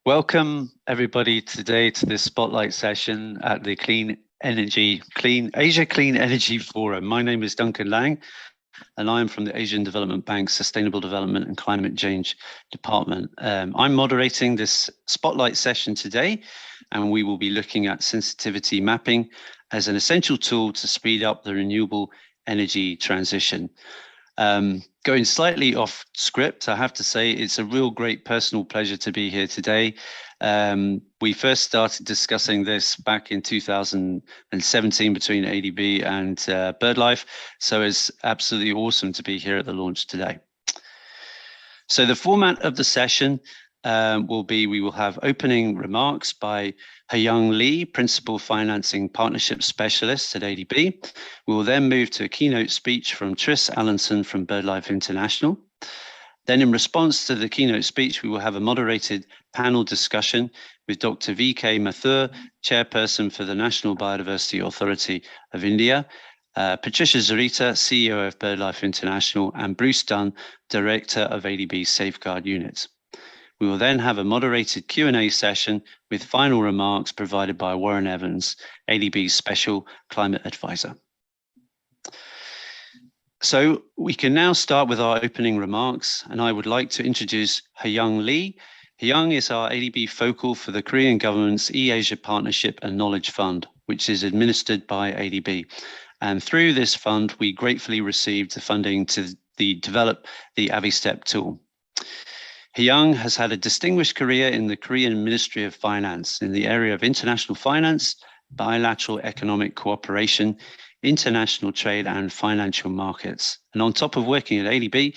Welcome everybody today to this spotlight session at the Asia Clean Energy Forum. My name is Duncan Lang, and I am from the Asian Development Bank's Sustainable Development and Climate Change Department. I'm moderating this spotlight session today, and we will be looking at sensitivity mapping as an essential tool to speed up the renewable energy transition. Going slightly off script, I have to say it's a real great personal pleasure to be here today. We first started discussing this back in 2017 between ADB and BirdLife, so it's absolutely awesome to be here at the launch today. So the format of the session will be, we will have opening remarks by Hyung Lee, Principal Financing Partnership Specialist at ADB. We will then move to a keynote speech from Tris Allenson from BirdLife International. Then in response to the keynote speech, we will have a moderated panel discussion with Dr. V.K. Mathur, Chairperson for the National Biodiversity Authority of India, Patricia Zarita, CEO of BirdLife International, and Bruce Dunn, Director of ADB's Safeguard Unit. We will then have a moderated Q&A session with final remarks provided by Warren Evans, ADB's Special Climate Advisor. So we can now start with our opening remarks, and I would like to introduce Hyung Lee. Hyung is our ADB focal for the Korean government's E-Asia Partnership and Knowledge Fund, which is administered by ADB. And through this fund, we gratefully received the funding to develop the AviStep tool. Hyung has had a distinguished career in the Korean Ministry of Finance in the area of international finance, bilateral economic cooperation, international trade and financial markets. And on top of working at ADB,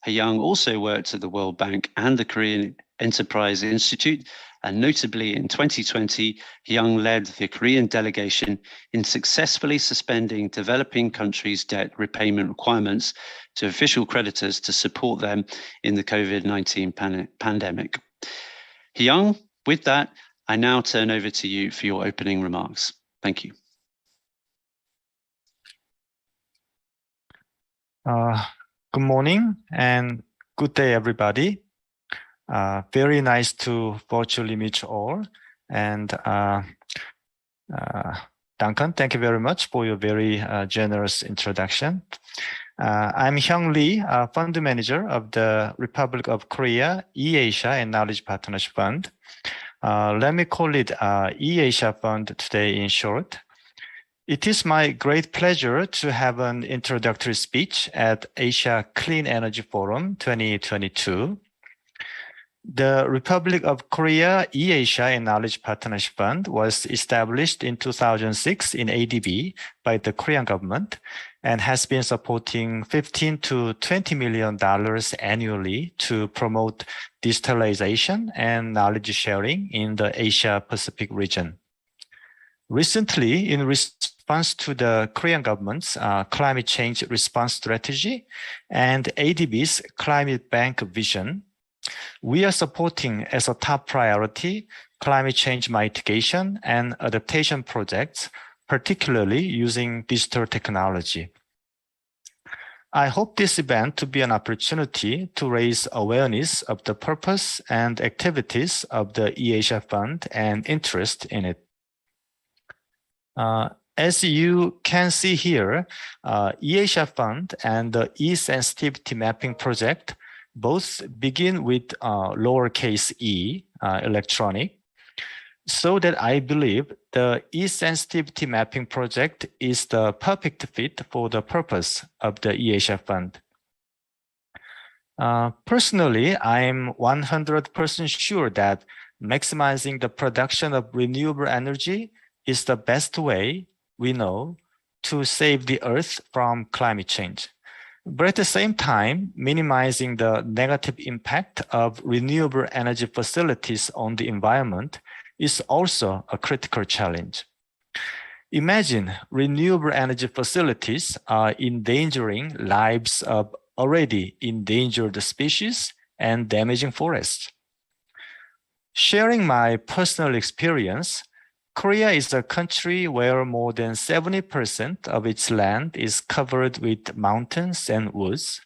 Hyung also worked at the World Bank and the Korean Enterprise Institute, and notably in 2020, Hyung led the Korean delegation in successfully suspending developing countries' debt repayment requirements to official creditors to support them in the COVID-19 pandemic. Hyung, with that, I now turn over to you for your opening remarks. Thank you. Good morning and good day, everybody. Very nice to virtually meet you all. And Duncan, thank you very much for your very generous introduction. I'm Hyung Lee, Fund Manager of the Republic of Korea E-Asia and Knowledge Partnership Fund. Let me call it E-Asia Fund today in short. It is my great pleasure to have an introductory speech at Asia Clean Energy Forum 2022. The Republic of Korea E-Asia and Knowledge Partnership Fund was established in 2006 in ADB by the Korean government and has been supporting $15 to $20 million annually to promote digitalization and knowledge sharing in the Asia Pacific region. Recently, in response to the Korean government's climate change response strategy and ADB's climate bank vision, we are supporting as a top priority climate change mitigation and adaptation projects, particularly using digital technology. I hope this event to be an opportunity to raise awareness of the purpose and activities of the E-Asia Fund and interest in it. As you can see here, E-Asia Fund and the E-Sensitivity Mapping Project both begin with lowercase e, electronic, so that I believe the E-Sensitivity Mapping Project is the perfect fit for the purpose of the E-Asia Fund. Personally, I'm 100% sure that maximizing the production of renewable energy is the best way we know to save the Earth from climate change. But at the same time, minimizing the negative impact of renewable energy facilities on the environment is also a critical challenge. Imagine renewable energy facilities are endangering lives of already endangered species and damaging forests. Sharing my personal experience, Korea is a country where more than 70% of its land is covered with mountains and woods.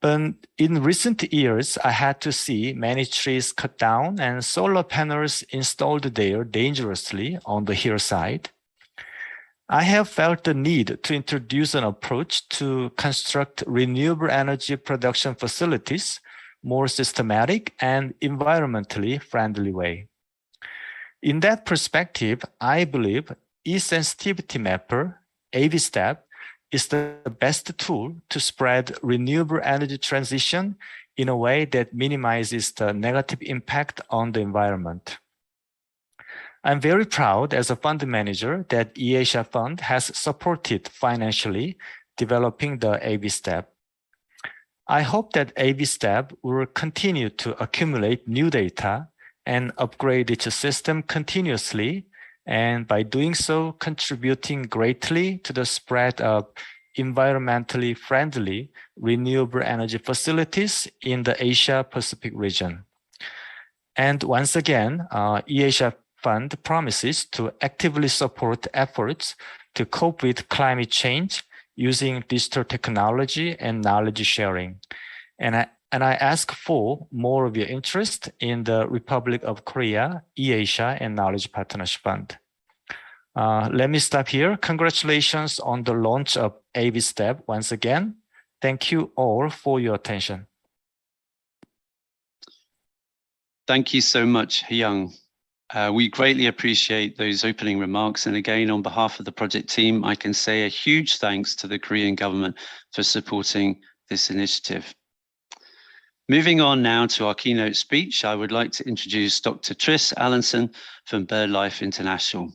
But in recent years, I had to see many trees cut down and solar panels installed there dangerously on the hillside. I have felt the need to introduce an approach to construct renewable energy production facilities more systematic and environmentally friendly way. In that perspective, I believe e-sensitivity mapper, AVSTEP, is the best tool to spread renewable energy transition in a way that minimizes the negative impact on the environment. I'm very proud as a fund manager that eAsia Fund has supported financially developing the AVSTEP. I hope that AVSTEP will continue to accumulate new data and upgrade its system continuously, and by doing so, contributing greatly to the spread of environmentally friendly renewable energy facilities in the Asia-Pacific region. And once again, eAsia Fund promises to actively support efforts to cope with climate change using digital technology and knowledge sharing. And I ask for more of your interest in the Republic of Korea, eAsia, and Knowledge Partnership Fund. Let me stop here. Congratulations on the launch of AVSTEP once again. Thank you all for your attention. Thank you so much, Hyung. We greatly appreciate those opening remarks. And again, on behalf of the project team, I can say a huge thanks to the Korean government for supporting this initiative. Moving on now to our keynote speech, I would like to introduce Dr. Tris Allenson from BirdLife International.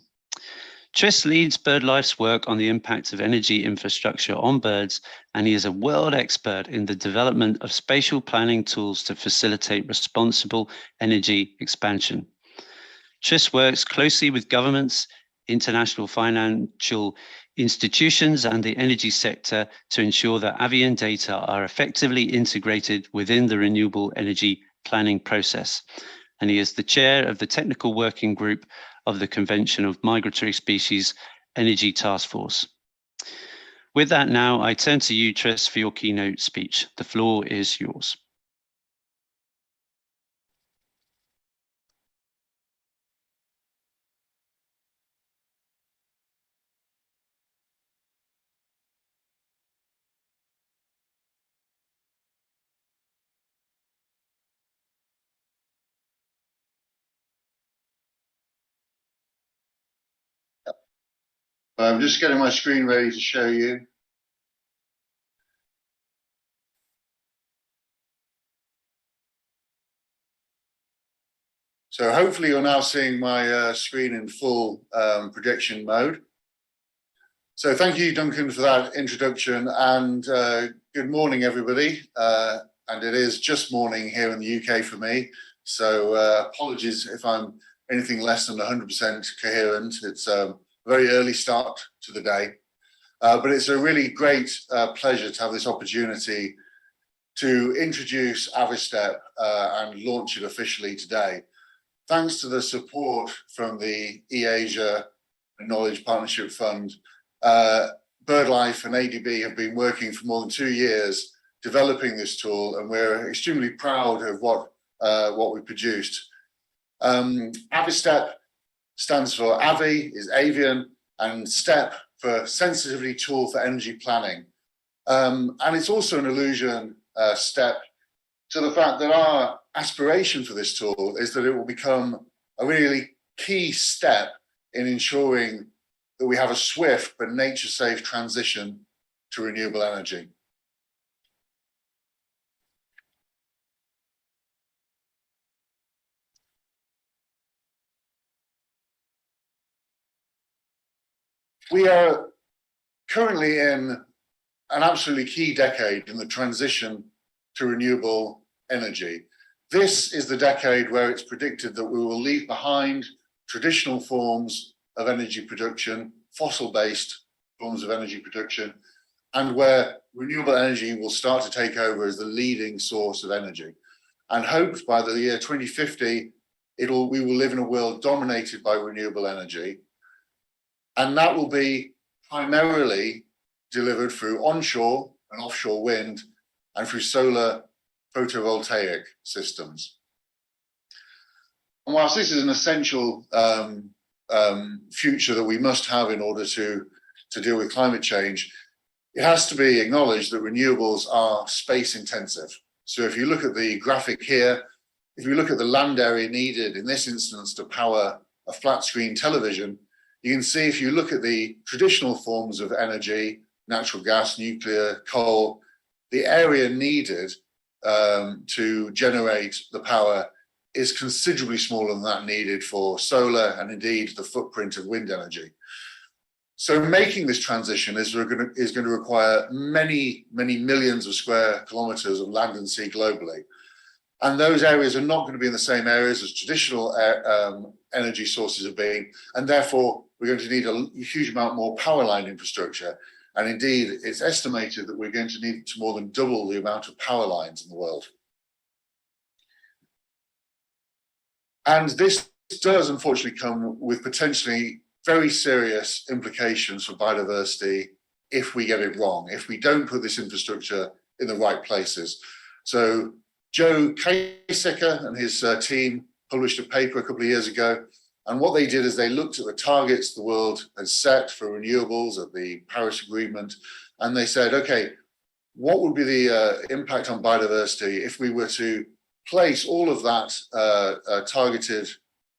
Tris leads BirdLife's work on the impact of energy infrastructure on birds, and he is a world expert in the development of spatial planning tools to facilitate responsible energy expansion. Tris works closely with governments, international financial institutions, and the energy sector to ensure that avian data are effectively integrated within the renewable energy planning process. And he is the chair of the technical working group of the Convention of Migratory Species Energy Task Force. With that now, I turn to you, Tris, for your keynote speech. The floor is yours. I'm just getting my screen ready to show you. So hopefully you're now seeing my screen in full projection mode. So thank you, Duncan, for that introduction, and good morning, everybody. And it is just morning here in the UK for me. So apologies if I'm anything less than 100% coherent. It's a very early start to the day. But it's a really great pleasure to have this opportunity to introduce AVSTEP and launch it officially today. Thanks to the support from the eAsia Knowledge Partnership Fund, BirdLife and ADB have been working for more than 2 years developing this tool, and we're extremely proud of what we produced. AVSTEP stands for AVI, is avian, and STEP for sensitivity tool for energy planning. And it's also an allusion, STEP, to the fact that our aspiration for this tool is that it will become a really key step in ensuring that we have a swift but nature-safe transition to renewable energy. We are currently in an absolutely key decade in the transition to renewable energy. This is the decade where it's predicted that we will leave behind traditional forms of energy production, fossil-based forms of energy production, and where renewable energy will start to take over as the leading source of energy. And hoped by the year 2050, we will live in a world dominated by renewable energy. And that will be primarily delivered through onshore and offshore wind and through solar photovoltaic systems. And whilst this is an essential future that we must have in order to deal with climate change, it has to be acknowledged that renewables are space intensive. So if you look at the graphic here, if you look at the land area needed in this instance to power a flat screen television, you can see if you look at the traditional forms of energy, natural gas, nuclear, coal, the area needed to generate the power is considerably smaller than that needed for solar and indeed the footprint of wind energy. So making this transition is going to require many, many millions of square kilometers of land and sea globally. And those areas are not going to be in the same areas as traditional energy sources have been. And therefore, we're going to need a huge amount more power line infrastructure. And indeed, it's estimated that we're going to need to more than double the amount of power lines in the world. And this does unfortunately come with potentially very serious implications for biodiversity if we get it wrong, if we don't put this infrastructure in the right places. So Joe Kaysecker and his team published a paper a couple of years ago, and what they did is they looked at the targets the world has set for renewables at the Paris Agreement, and they said, okay, what would be the impact on biodiversity if we were to place all of that targeted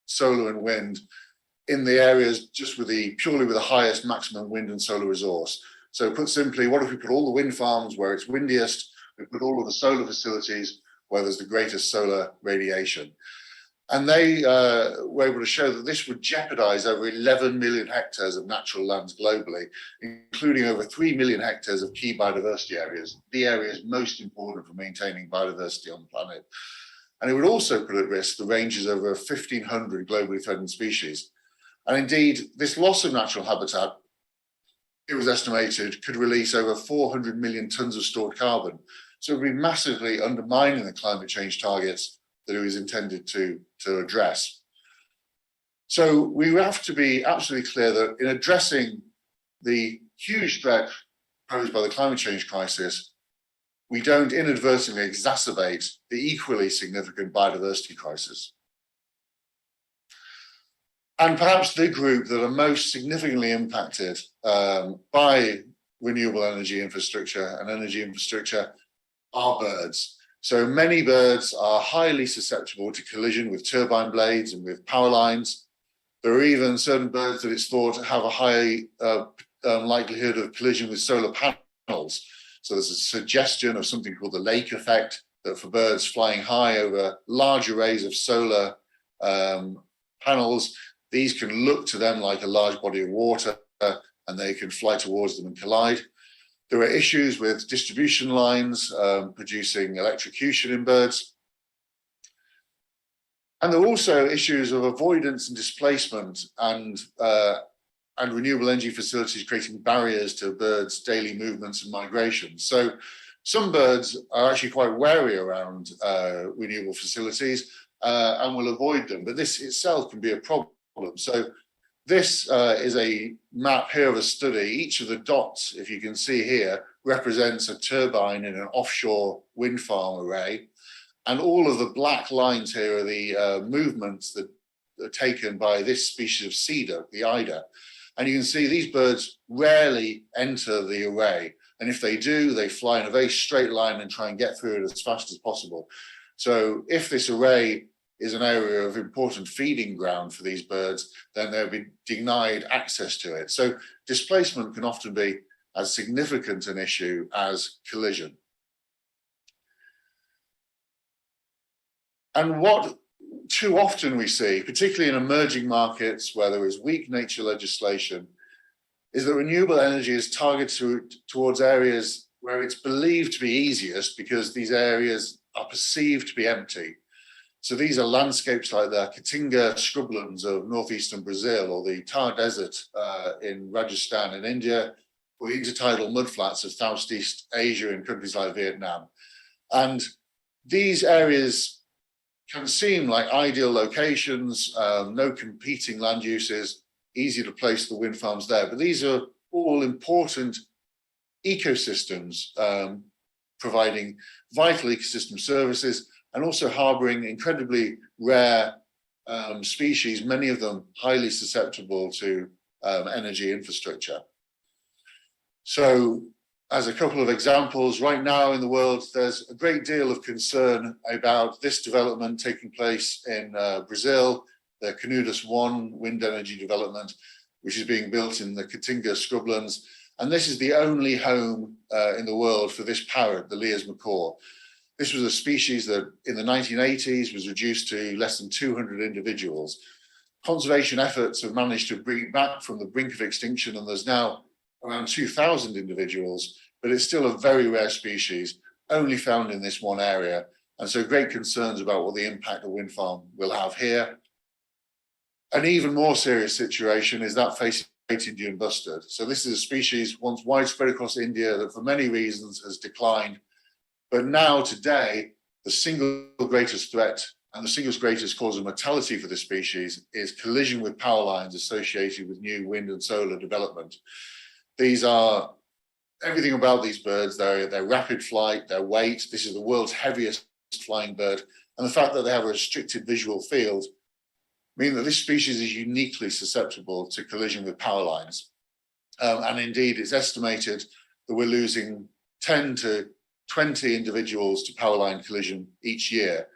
solar and wind in the areas just with purely with the highest maximum wind and solar resource? So put simply, what if we put all the wind farms where it's windiest, we put all of the solar facilities where there's the greatest solar radiation? And they were able to show that this would jeopardize over 11 million hectares of natural lands globally, including over 3 million hectares of key biodiversity areas, the areas most important for maintaining biodiversity on the planet. And it would also put at risk the ranges of over 1,500 globally threatened species. And indeed, this loss of natural habitat, it was estimated, could release over 400 million tons of stored carbon. So it would be massively undermining the climate change targets that it was intended to address. So we have to be absolutely clear that in addressing the huge threat posed by the climate change crisis, we don't inadvertently exacerbate the equally significant biodiversity crisis. And perhaps the group that are most significantly impacted by renewable energy infrastructure and energy infrastructure are birds. So many birds are highly susceptible to collision with turbine blades and with power lines. There are even certain birds that it's thought have a high likelihood of collision with solar panels. So there's a suggestion of something called the lake effect, that for birds flying high over large arrays of solar panels, these can look to them like a large body of water and they can fly towards them and collide. There are issues with distribution lines producing electrocution in birds. And there are also issues of avoidance and displacement and renewable energy facilities creating barriers to birds' daily movements and migration. So some birds are actually quite wary around renewable facilities and will avoid them, but this itself can be a problem. So this is a map here of a study. Each of the dots, if you can see here, represents a turbine in an offshore wind farm array. And all of the black lines here are the movements that are taken by this species of cedar, the eider. And you can see these birds rarely enter the array. And if they do, they fly in a very straight line and try and get through it as fast as possible. So if this array is an area of important feeding ground for these birds, then they'll be denied access to it. So displacement can often be as significant an issue as collision. And what too often we see, particularly in emerging markets where there is weak nature legislation, is that renewable energy is targeted towards areas where it's believed to be easiest because these areas are perceived to be empty. So these are landscapes like the Caatinga scrublands of northeastern Brazil, or the Thar Desert in Rajasthan in India, or the intertidal mudflats of Southeast Asia in countries like Vietnam. And these areas can seem like ideal locations, no competing land uses, easy to place the wind farms there. But these are all important ecosystems providing vital ecosystem services and also harboring incredibly rare species, many of them highly susceptible to energy infrastructure. So, as a couple of examples, right now in the world, there's a great deal of concern about this development taking place in Brazil, the Canudos 1 wind energy development, which is being built in the Caatinga scrublands. And this is the only home in the world for this parrot, the Lear's macaw. This was a species that in the 1980s was reduced to less than 200 individuals. Conservation efforts have managed to bring it back from the brink of extinction, and there's now around 2,000 individuals, but it's still a very rare species, only found in this one area. And so great concerns about what the impact a wind farm will have here. An even more serious situation is that facing Great Indian bustard. So this is a species once widespread across India that for many reasons has declined. But now today, the single greatest threat and the single greatest cause of mortality for this species is collision with power lines associated with new wind and solar development. These are everything about these birds, their rapid flight, their weight. This is the world's heaviest flying bird. And the fact that they have a restricted visual field mean that this species is uniquely susceptible to collision with power lines. And indeed, it's estimated that we're losing 10 to 20 individuals to power line collision each year.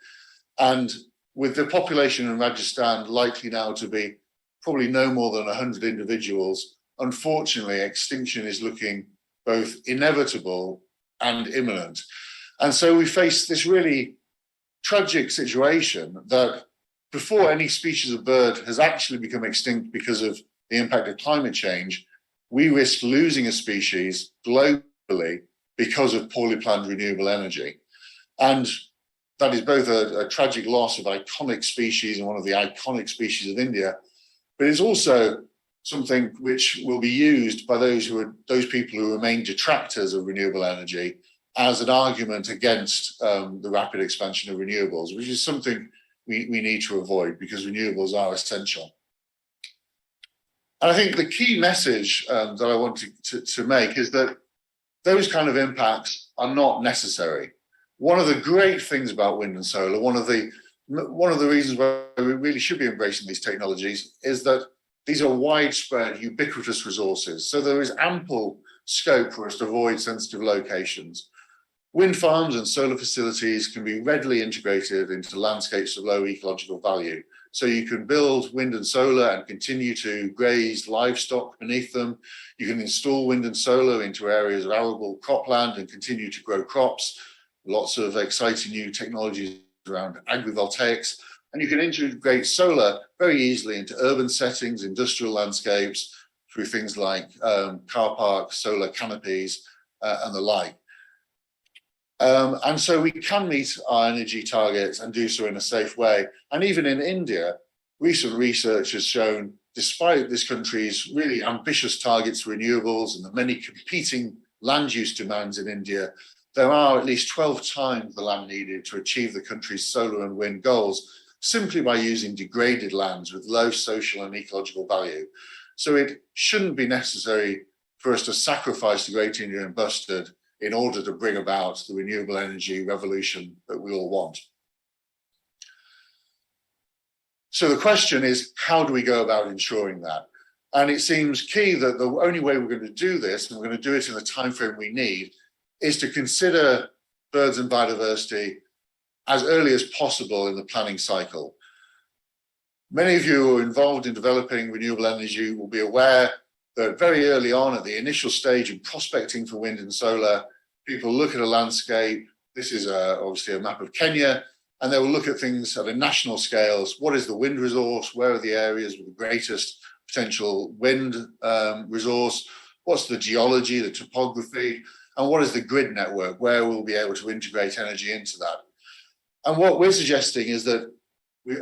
And with the population in Rajasthan likely now to be probably no more than 100 individuals, unfortunately, extinction is looking both inevitable and imminent. And so we face this really tragic situation that before any species of bird has actually become extinct because of the impact of climate change, we risk losing a species globally because of poorly planned renewable energy. And that is both a tragic loss of iconic species and one of the iconic species of India, but it's also something which will be used by those people who remain detractors of renewable energy as an argument against the rapid expansion of renewables, which is something we need to avoid because renewables are essential. And I think the key message that I want to make is that those kind of impacts are not necessary. One of the great things about wind and solar, one of the reasons why we really should be embracing these technologies is that these are widespread, ubiquitous resources. So there is ample scope for us to avoid sensitive locations. Wind farms and solar facilities can be readily integrated into landscapes of low ecological value. So you can build wind and solar and continue to graze livestock beneath them. You can install wind and solar into areas of arable cropland and continue to grow crops. Lots of exciting new technologies around agrivoltaics. And you can integrate solar very easily into urban settings, industrial landscapes, through things like car parks, solar canopies, and the like. And so we can meet our energy targets and do so in a safe way. And even in India, recent research has shown, despite this country's really ambitious targets for renewables and the many competing land use demands in India, there are at least 12 times the land needed to achieve the country's solar and wind goals, simply by using degraded lands with low social and ecological value. So it shouldn't be necessary for us to sacrifice the Great Indian bustard in order to bring about the renewable energy revolution that we all want. So the question is, how do we go about ensuring that? And it seems key that the only way we're going to do this, and we're going to do it in the timeframe we need, is to consider birds and biodiversity as early as possible in the planning cycle. Many of you who are involved in developing renewable energy will be aware that very early on at the initial stage in prospecting for wind and solar, people look at a landscape. This is obviously a map of Kenya, and they will look at things at a national scale. What is the wind resource? Where are the areas with the greatest potential wind resource? What's the geology, the topography? And what is the grid network? Where we'll be able to integrate energy into that? And what we're suggesting is that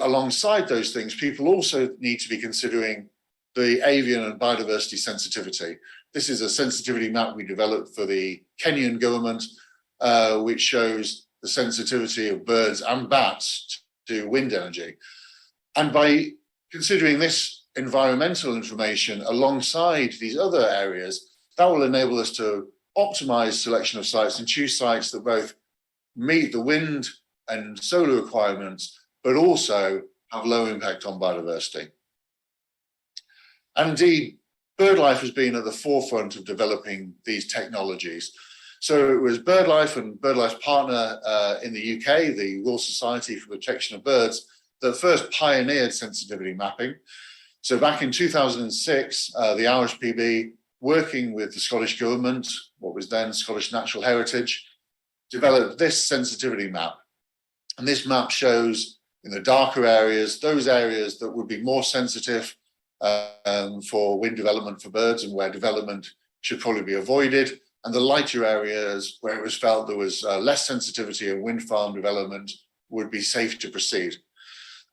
alongside those things, people also need to be considering the avian and biodiversity sensitivity. This is a sensitivity map we developed for the Kenyan government, which shows the sensitivity of birds and bats to wind energy. And by considering this environmental information alongside these other areas, that will enable us to optimized selection of sites and choose sites that both meet the wind and solar requirements, but also have low impact on biodiversity. And indeed, BirdLife has been at the forefront of developing these technologies. So it was BirdLife and BirdLife's partner in the UK, the Royal Society for the Protection of Birds, that first pioneered sensitivity mapping. So back in 2006, the RSPB, working with the Scottish Government, what was then Scottish Natural Heritage, developed this sensitivity map. And this map shows in the darker areas, those areas that would be more sensitive for wind development for birds and where development should probably be avoided, and the lighter areas where it was felt there was less sensitivity and wind farm development would be safe to proceed.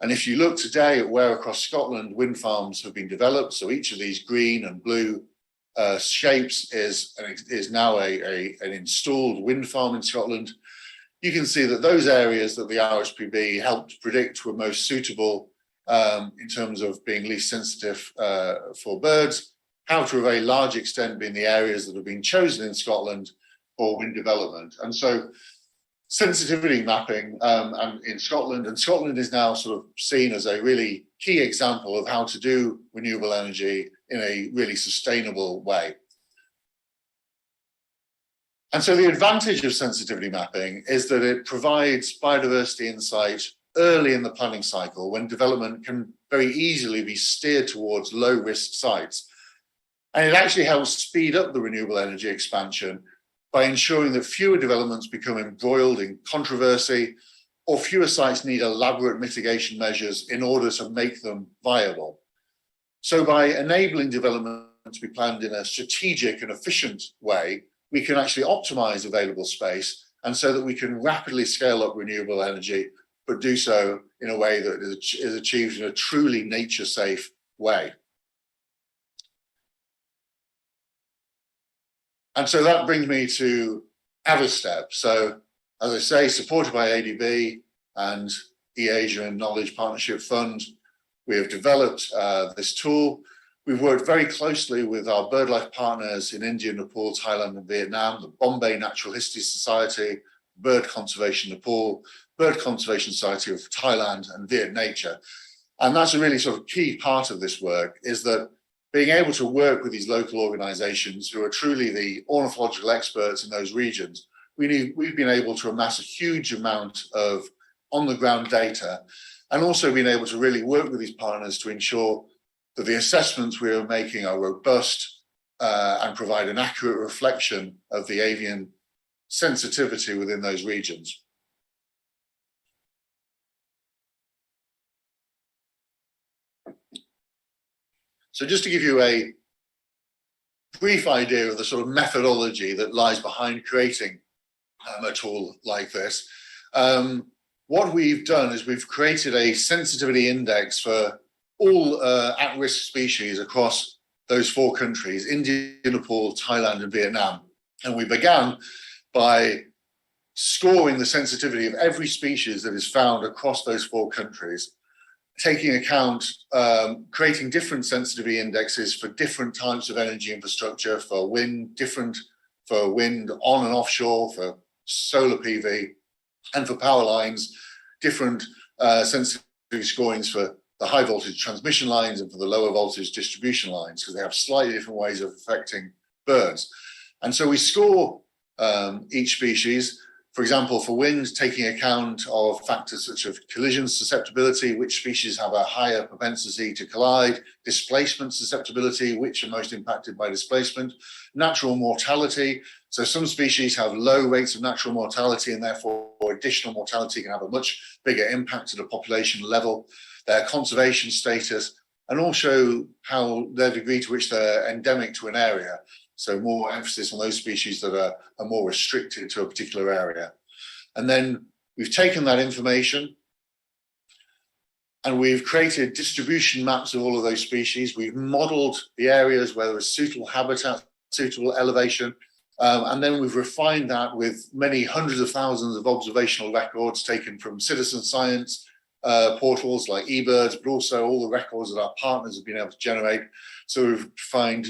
And if you look today at where across Scotland wind farms have been developed, so each of these green and blue shapes is now an installed wind farm in Scotland, you can see that those areas that the RSPB helped predict were most suitable in terms of being least sensitive for birds, have to a very large extent been the areas that have been chosen in Scotland for wind development. And so sensitivity mapping and in Scotland, and Scotland is now sort of seen as a really key example of how to do renewable energy in a really sustainable way. And so the advantage of sensitivity mapping is that it provides biodiversity insight early in the planning cycle when development can very easily be steered towards low risk sites. And it actually helps speed up the renewable energy expansion by ensuring that fewer developments become embroiled in controversy or fewer sites need elaborate mitigation measures in order to make them viable. So by enabling development to be planned in a strategic and efficient way, we can actually optimize available space, and so that we can rapidly scale up renewable energy, but do so in a way that is achieved in a truly nature-safe way. And so that brings me to Avastep. So, as I say, supported by ADB and eAsia and Knowledge Partnership Fund, we have developed this tool. We've worked very closely with our BirdLife partners in India, Nepal, Thailand, and Vietnam, the Bombay Natural History Society, Bird Conservation Nepal, Bird Conservation Society of Thailand, and Viet Nature. And that's a really sort of key part of this work, is that being able to work with these local organizations who are truly the ornithological experts in those regions, we've been able to amass a huge amount of on-the-ground data, and also been able to really work with these partners to ensure that the assessments we are making are robust and provide an accurate reflection of the avian sensitivity within those regions. So just to give you a brief idea of the sort of methodology that lies behind creating a tool like this, what we've done is we've created a sensitivity index for all at-risk species across those 4 countries, India, Nepal, Thailand, and Vietnam. And we began by scoring the sensitivity of every species that is found across those 4 countries, taking account, creating different sensitivity indexes for different types of energy infrastructure, for wind, different for wind on and offshore, for solar PV, and for power lines, different sensitivity scorings for the high voltage transmission lines and for the lower voltage distribution lines, because they have slightly different ways of affecting birds. And so we score each species, for example, for wind, taking account of factors such as collision susceptibility, which species have a higher propensity to collide, displacement susceptibility, which are most impacted by displacement, natural mortality. So some species have low rates of natural mortality, and therefore additional mortality can have a much bigger impact at a population level, their conservation status, and also how their degree to which they're endemic to an area. So more emphasis on those species that are more restricted to a particular area. And then we've taken that information and we've created distribution maps of all of those species. We've modeled the areas where there is suitable habitat, suitable elevation, and then we've refined that with many hundreds of thousands of observational records taken from citizen science portals like eBirds, but also all the records that our partners have been able to generate. So we've found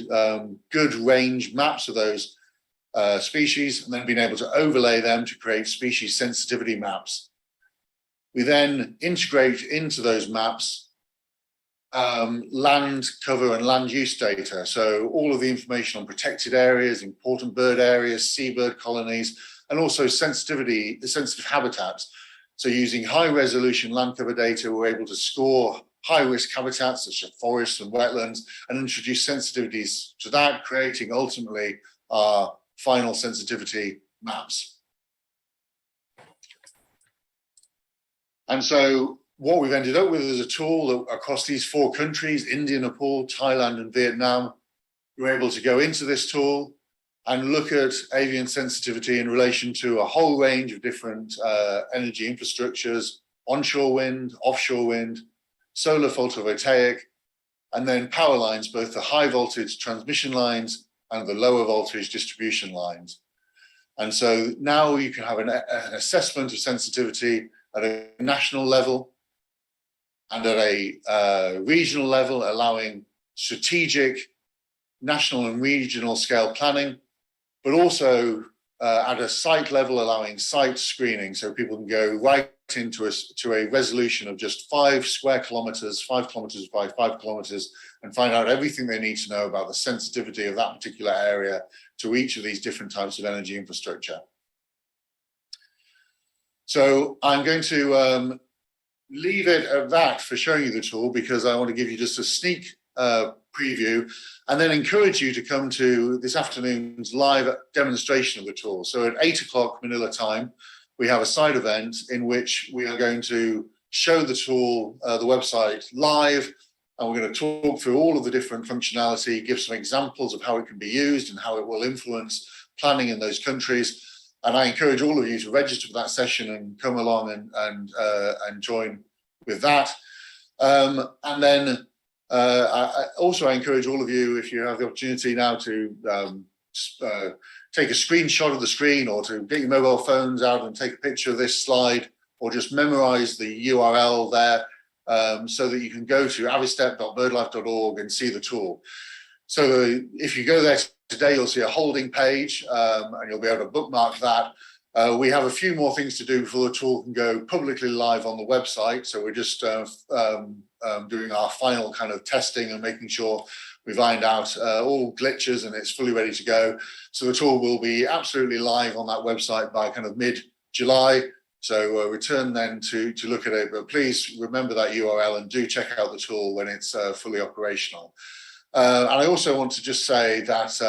good range maps of those species, and then being able to overlay them to create species sensitivity maps. We then integrate into those maps land cover and land use data. So all of the information on protected areas, important bird areas, seabird colonies, and also sensitive habitats. So using high resolution land cover data, we're able to score high risk habitats such as forests and wetlands and introduce sensitivities to that, creating ultimately our final sensitivity maps. And so what we've ended up with is a tool that across these 4 countries, India, Nepal, Thailand, and Vietnam, you're able to go into this tool and look at avian sensitivity in relation to a whole range of different energy infrastructures, onshore wind, offshore wind, solar photovoltaic, and then power lines, both the high voltage transmission lines and the lower voltage distribution lines. And so now you can have an assessment of sensitivity at a national level and at a regional level, allowing strategic national and regional scale planning, but also at a site level, allowing site screening, so people can go right into a resolution of just 5 square kilometers, 5 kilometers by 5 kilometers, and find out everything they need to know about the sensitivity of that particular area to each of these different types of energy infrastructure. So I'm going to leave it at that for showing you the tool, because I want to give you just a sneak preview and then encourage you to come to this afternoon's live demonstration of the tool. So at 8 o'clock Manila time, we have a side event in which we are going to show the tool, the website live, and we're going to talk through all of the different functionality, give some examples of how it can be used and how it will influence planning in those countries. And I encourage all of you to register for that session and come along and join with that. And then I encourage all of you, if you have the opportunity now, to take a screenshot of the screen, or to get your mobile phones out and take a picture of this slide, or just memorize the URL there, so that you can go to avistep.birdlife.org and see the tool. So if you go there today, you'll see a holding page, and you'll be able to bookmark that. We have a few more things to do before the tool can go publicly live on the website. So we're just doing our final kind of testing and making sure we've ironed out all glitches and it's fully ready to go. So the tool will be absolutely live on that website by kind of mid-July. So return then to look at it, but please remember that URL and do check out the tool when it's fully operational. And I also want to just say that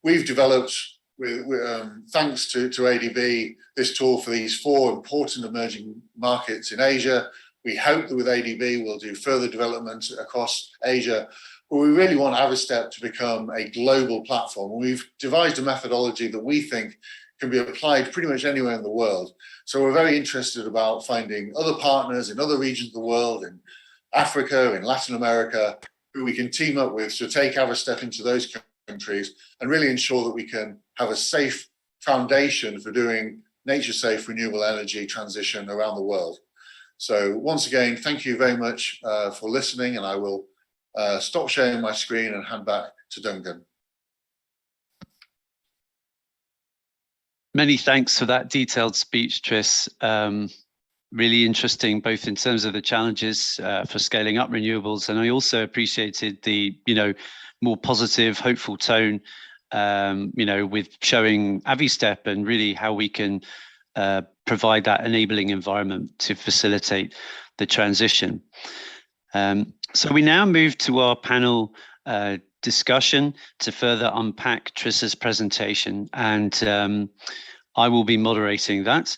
we've developed, thanks to ADB, this tool for these 4 important emerging markets in Asia. We hope that with ADB we'll do further development across Asia, but we really want Avistep to become a global platform. We've devised a methodology that we think can be applied pretty much anywhere in the world. So we're very interested about finding other partners in other regions of the world, in Africa, in Latin America, who we can team up with to take Avistep into those countries and really ensure that we can have a safe foundation for doing nature-safe renewable energy transition around the world. So once again, thank you very much for listening, and I will stop sharing my screen and hand back to Duncan. Many thanks for that detailed speech, Tris. Really interesting, both in terms of the challenges for scaling up renewables, and I also appreciated the, more positive, hopeful tone, with showing Avistep and really how we can provide that enabling environment to facilitate the transition. So we now move to our panel discussion to further unpack Tris's presentation, and I will be moderating that.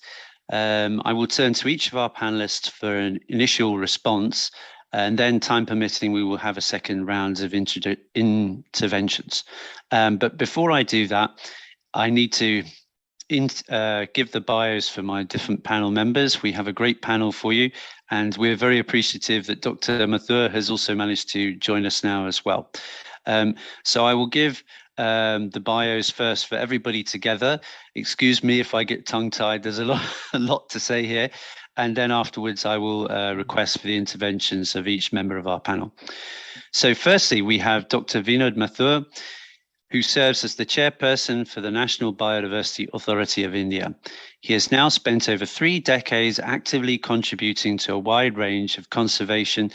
I will turn to each of our panelists for an initial response, and then, time permitting, we will have a second round of interventions. But before I do that, I need to give the bios for my different panel members. We have a great panel for you, and we're very appreciative that Dr. Mathur has also managed to join us now as well. So I will give the bios first for everybody together. Excuse me if I get tongue-tied, there's a lot to say here. And then afterwards, I will request for the interventions of each member of our panel. So firstly, we have Dr. Vinod Mathur. who serves as the chairperson for the National Biodiversity Authority of India. He has now spent over 3 decades actively contributing to a wide range of conservation,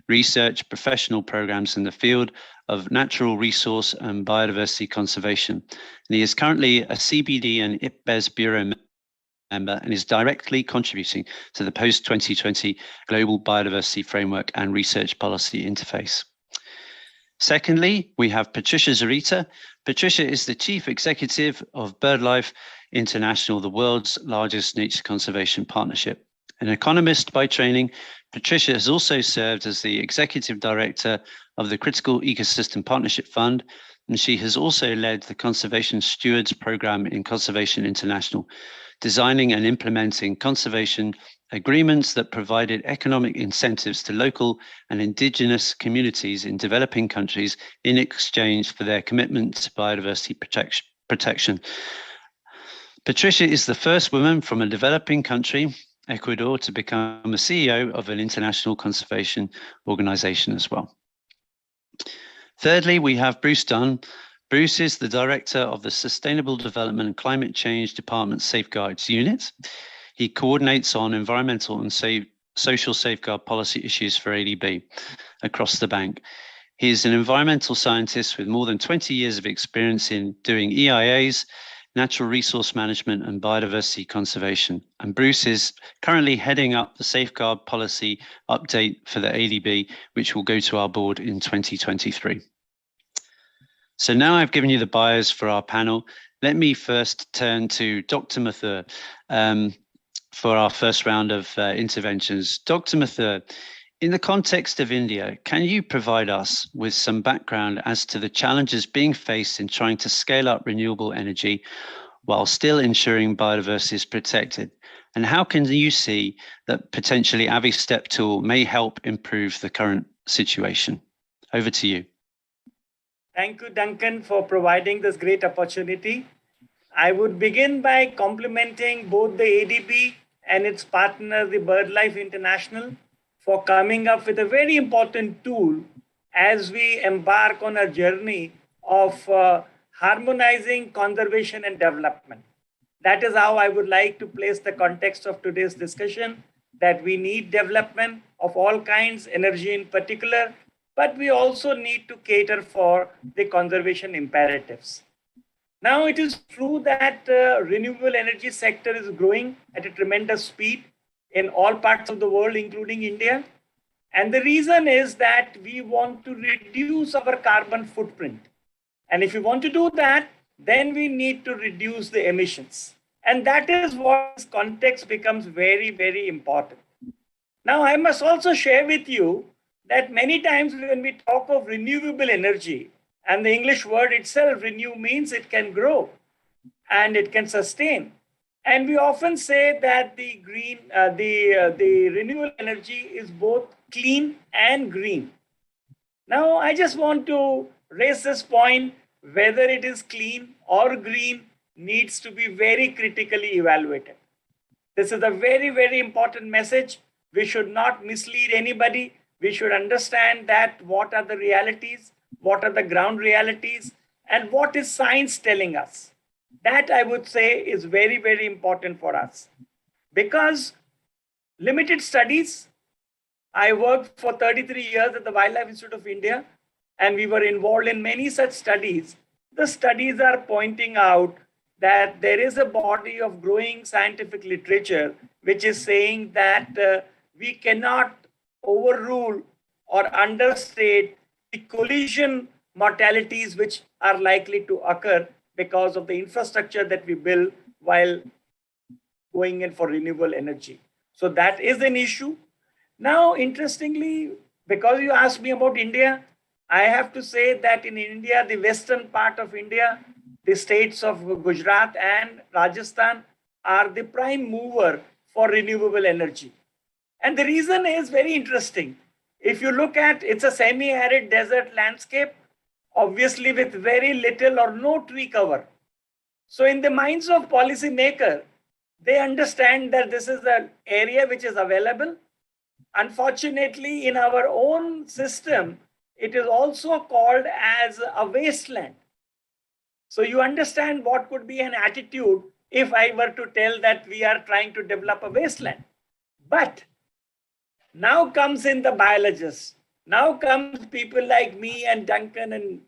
research, professional programs in the field of natural resource and biodiversity conservation. And he is currently a CBD and IPBES Bureau member and is directly contributing to the post-2020 Global Biodiversity Framework and Research Policy Interface. Secondly, we have Patricia Zarita. Patricia is the Chief Executive of BirdLife International, the world's largest nature conservation partnership. An economist by training, Patricia has also served as the Executive Director of the Critical Ecosystem Partnership Fund, and she has also led the Conservation Stewards Program in Conservation International, designing and implementing conservation agreements that provided economic incentives to local and indigenous communities in developing countries in exchange for their commitment to biodiversity protection. Patricia is the first woman from a developing country, Ecuador, to become a CEO of an international conservation organization as well. Thirdly, we have Bruce Dunn. Bruce is the Director of the Sustainable Development and Climate Change Department Safeguards Unit. He coordinates on environmental and social safeguard policy issues for ADB across the bank. He is an environmental scientist with more than 20 years of experience in doing EIAs, natural resource management and biodiversity conservation. And Bruce is currently heading up the safeguard policy update for the ADB, which will go to our board in 2023. So now I've given you the bios for our panel. Let me first turn to Dr. Mathur for our first round of interventions. Dr. Mathur, in the context of India, can you provide us with some background as to the challenges being faced in trying to scale up renewable energy while still ensuring biodiversity is protected? And how can you see that potentially Avi Step tool may help improve the current situation? Over to you. Thank you, Duncan, for providing this great opportunity. I would begin by complimenting both the ADB and its partner, the BirdLife International, for coming up with a very important tool as we embark on a journey of harmonizing conservation and development. That is how I would like to place the context of today's discussion, that we need development of all kinds, energy in particular, but we also need to cater for the conservation imperatives. Now, it is true that renewable energy sector is growing at a tremendous speed in all parts of the world, including India. And the reason is that we want to reduce our carbon footprint. And if we want to do that, then we need to reduce the emissions. And that is what this context becomes very, very important. Now, I must also share with you that many times when we talk of renewable energy, and the English word itself, renew, means it can grow and it can sustain. And we often say that the renewable energy is both clean and green. Now, I just want to raise this point, whether it is clean or green needs to be very critically evaluated. This is a very, very important message. We should not mislead anybody. We should understand that what are the realities, what are the ground realities, and what is science telling us. That, I would say, is very, very important for us. Because limited studies, I worked for 33 years at the Wildlife Institute of India, and we were involved in many such studies. The studies are pointing out that there is a body of growing scientific literature which is saying that we cannot overrule or understate the collision mortalities which are likely to occur because of the infrastructure that we build while going in for renewable energy. So that is an issue. Now, interestingly, because you asked me about India, I have to say that in India, the western part of India, the states of Gujarat and Rajasthan are the prime mover for renewable energy. And the reason is very interesting. If you look at, it's a semi-arid desert landscape, obviously with very little or no tree cover. So in the minds of policymakers, they understand that this is an area which is available. Unfortunately, in our own system, it is also called as a wasteland. So you understand what could be an attitude if I were to tell that we are trying to develop a wasteland. But now comes in the biologists. Now comes people like me and Duncan and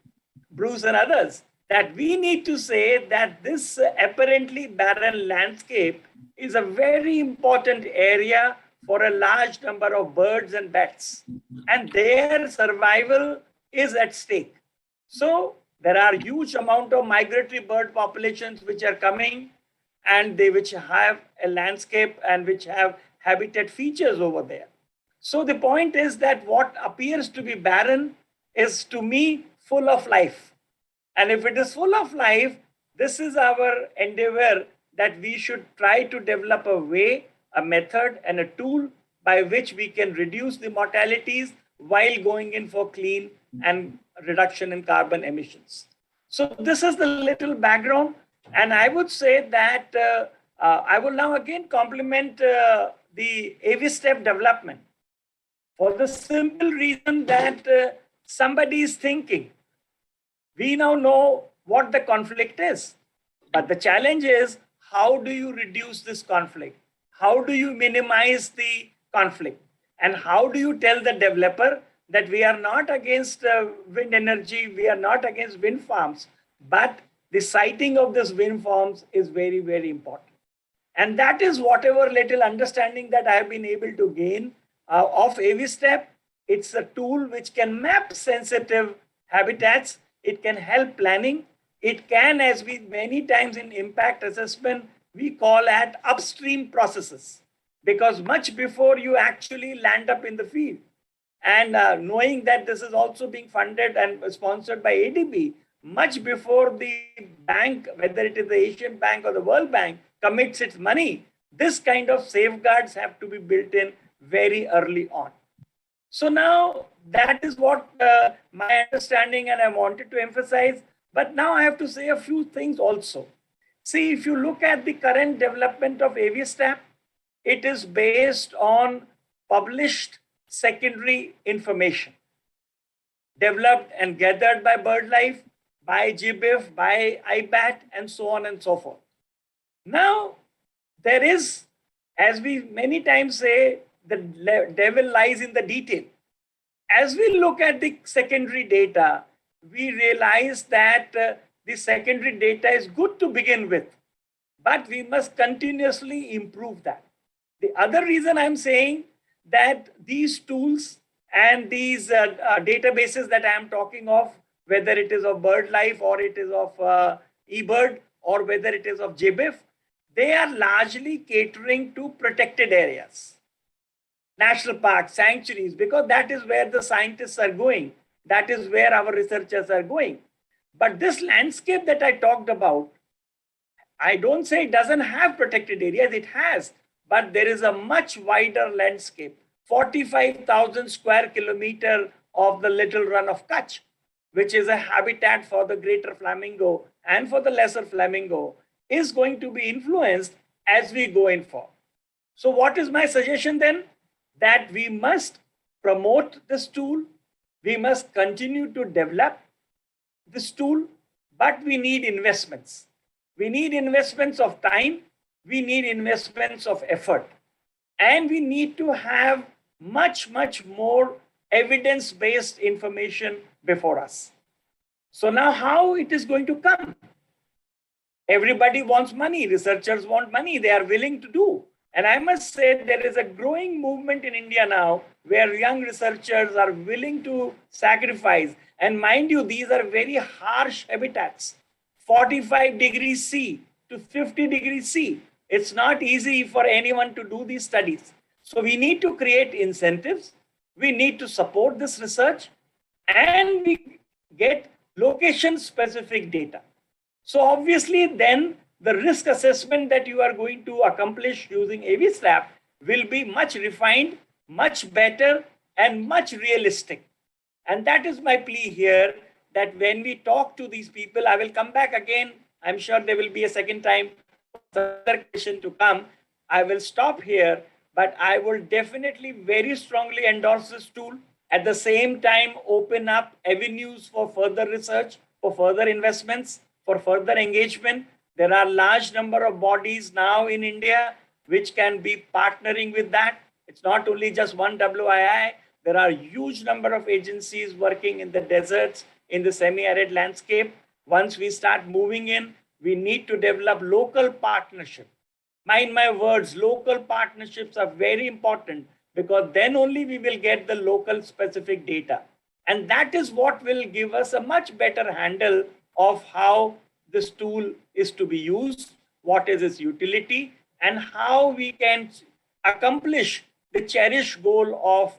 Bruce and others, that we need to say that this apparently barren landscape is a very important area for a large number of birds and bats, and their survival is at stake. So there are huge amount of migratory bird populations which are coming, and they which have a landscape and which have habitat features over there. So the point is that what appears to be barren is, to me, full of life. And if it is full of life, this is our endeavor, that we should try to develop a way, a method, and a tool by which we can reduce the mortalities while going in for clean and reduction in carbon emissions. So this is the little background. And I would say that I will now again compliment the AV step development, for the simple reason that somebody is thinking. We now know what the conflict is, but the challenge is, how do you reduce this conflict? How do you minimize the conflict? And how do you tell the developer that we are not against wind energy, we are not against wind farms, but the siting of this wind farms is very, very important. And that is whatever little understanding that I have been able to gain of AV-STEP. It's a tool which can map sensitive habitats. It can help planning. It can, as we many times in impact assessment, we call at upstream processes, because much before you actually land up in the field, and knowing that this is also being funded and sponsored by ADB, much before the bank, whether it is the Asian Bank or the World Bank, commits its money, this kind of safeguards have to be built in very early on. So now that is what my understanding, and I wanted to emphasize. But now I have to say a few things also. See, if you look at the current development of AV-STEP, it is based on published secondary information developed and gathered by BirdLife, by GBIF, by IBAT, and so on and so forth. Now, there is, as we many times say, the devil lies in the detail. As we look at the secondary data, we realize that the secondary data is good to begin with, but we must continuously improve that. The other reason I'm saying that these tools and these databases that I am talking of, whether it is of BirdLife or it is of eBird or whether it is of JBIF, they are largely catering to protected areas, national parks, sanctuaries, because that is where the scientists are going. That is where our researchers are going. But this landscape that I talked about, I don't say it doesn't have protected areas, it has, but there is a much wider landscape. 45,000 square kilometer of the Little Run of Kutch, which is a habitat for the greater flamingo and for the lesser flamingo, is going to be influenced as we go in for. So what is my suggestion then? That we must promote this tool, we must continue to develop this tool, but we need investments. We need investments of time, we need investments of effort, and we need to have much, much more evidence-based information before us. So now how it is going to come? Everybody wants money, researchers want money, they are willing to do. And I must say there is a growing movement in India now where young researchers are willing to sacrifice. And mind you, these are very harsh habitats, 45 degrees C to 50 degrees C. It's not easy for anyone to do these studies. So we need to create incentives. We need to support this research, and we get location-specific data. So obviously then the risk assessment that you are going to accomplish using AV-STEP will be much refined, much better, and much realistic. And that is my plea here, that when we talk to these people, I will come back again. I'm sure there will be a second time, another question to come. I will stop here, but I will definitely very strongly endorse this tool. At the same time, open up avenues for further research, for further investments, for further engagement. There are large number of bodies now in India which can be partnering with that. It's not only just one WII. There are huge number of agencies working in the deserts, in the semi-arid landscape. Once we start moving in, we need to develop local partnership. Mind my words, local partnerships are very important, because then only we will get the local specific data. And that is what will give us a much better handle of how this tool is to be used, what is its utility, and how we can accomplish the cherished goal of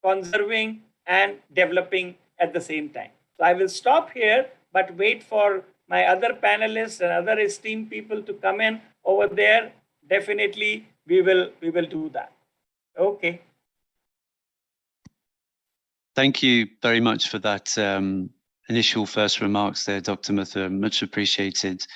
conserving and developing at the same time. So I will stop here, but wait for my other panelists and other esteemed people to come in over there. Definitely, we will do that. Okay. Thank you very much for that initial first remarks there, Dr. Mathur. Much appreciated.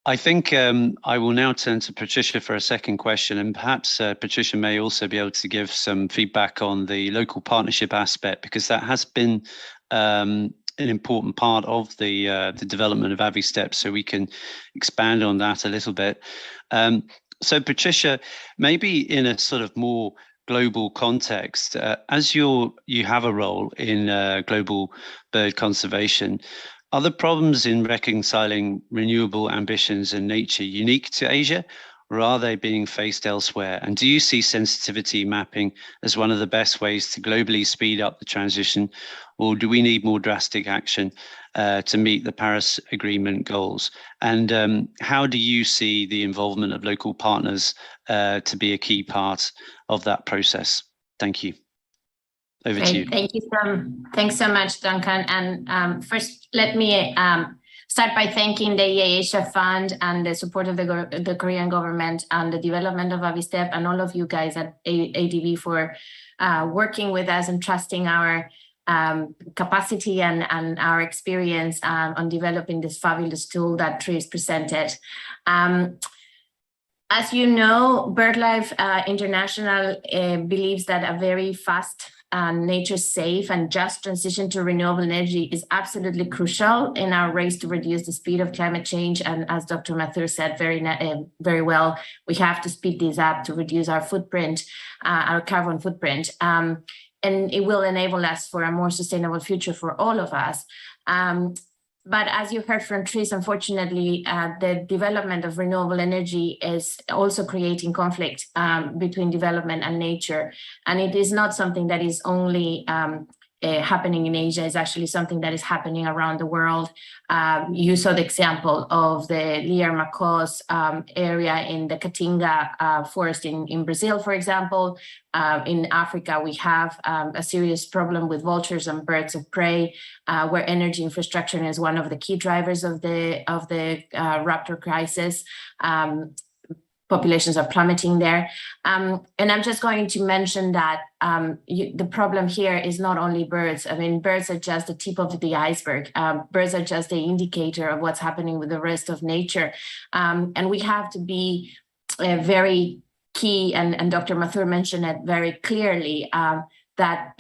I think I will now turn to Patricia for a second question, and perhaps Patricia may also be able to give some feedback on the local partnership aspect, because that has been an important part of the development of AviStep, so we can expand on that a little bit. So Patricia, maybe in a sort of more global context, as you have a role in global bird conservation, are the problems in reconciling renewable ambitions and nature unique to Asia, or are they being faced elsewhere? And do you see sensitivity mapping as one of the best ways to globally speed up the transition, or do we need more drastic action to meet the Paris Agreement goals? And how do you see the involvement of local partners to be a key part of that process? Thank you. Over to you. Thank you. Thanks so much, Duncan. And first, let me start by thanking the Asia Fund and the support of the Korean government and the development of AviStep, and all of you guys at ADB for working with us and trusting our capacity and our experience on developing this fabulous tool that Tris presented. As you know, BirdLife International believes that a very fast nature safe and just transition to renewable energy is absolutely crucial in our race to reduce the speed of climate change. And as Dr. Mathur said very well, we have to speed this up to reduce our footprint, our carbon footprint. And it will enable us for a more sustainable future for all of us. But as you heard from Tris, unfortunately, the development of renewable energy is also creating conflict between development and nature. And it is not something that is only happening in Asia. It's actually something that is happening around the world. You saw the example of the Lier Macos area in the Caatinga forest in Brazil, for example. In Africa, we have a serious problem with vultures and birds of prey, where energy infrastructure is one of the key drivers of the raptor crisis. Populations are plummeting there. And I'm just going to mention that the problem here is not only birds. I mean, birds are just the tip of the iceberg. Birds are just the indicator of what's happening with the rest of nature. And we have to be very key, and Dr. Mathur mentioned it very clearly, that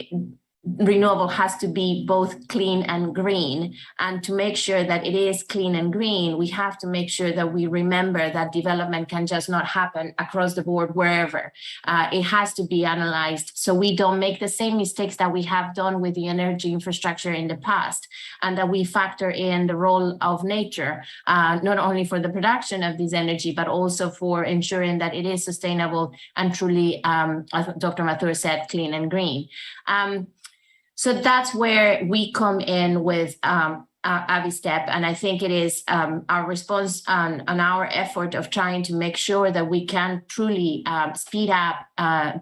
renewable has to be both clean and green. And to make sure that it is clean and green, we have to make sure that we remember that development can just not happen across the board wherever. It has to be analyzed so we don't make the same mistakes that we have done with the energy infrastructure in the past, and that we factor in the role of nature, not only for the production of this energy, but also for ensuring that it is sustainable and truly, as Dr. Mathur said, clean and green. So that's where we come in with AviStep, and I think it is our response on our effort of trying to make sure that we can truly speed up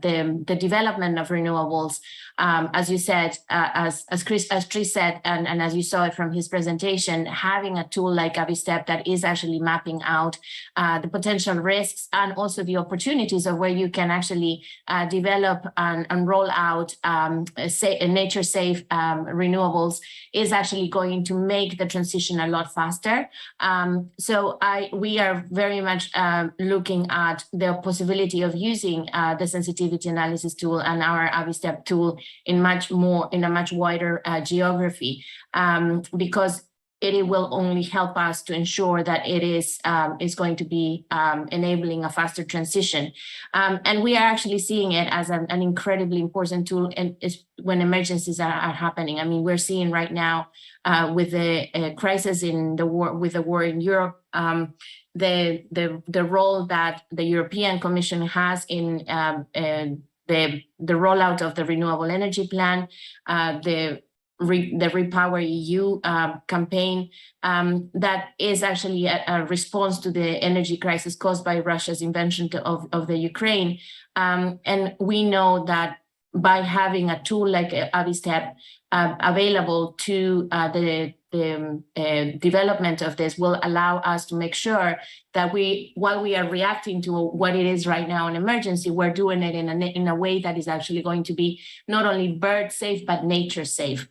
the development of renewables. As you said, as Tris said, and as you saw it from his presentation, having a tool like AviStep that is actually mapping out the potential risks and also the opportunities of where you can actually develop and roll out nature-safe renewables is actually going to make the transition a lot faster. So we are very much looking at the possibility of using the sensitivity analysis tool and our AviStep tool in a much wider geography, because it will only help us to ensure that it is going to be enabling a faster transition. And we are actually seeing it as an incredibly important tool, and when emergencies are happening. I mean, we're seeing right now with the crisis in the war, with the war in Europe, the role that the European Commission has in the rollout of the renewable energy plan, the Repower EU campaign, that is actually a response to the energy crisis caused by Russia's invasion of the Ukraine. And we know that by having a tool like AviSTEP available to the development of this will allow us to make sure that while we are reacting to what it is right now an emergency, we're doing it in a way that is actually going to be not only bird safe, but nature safe.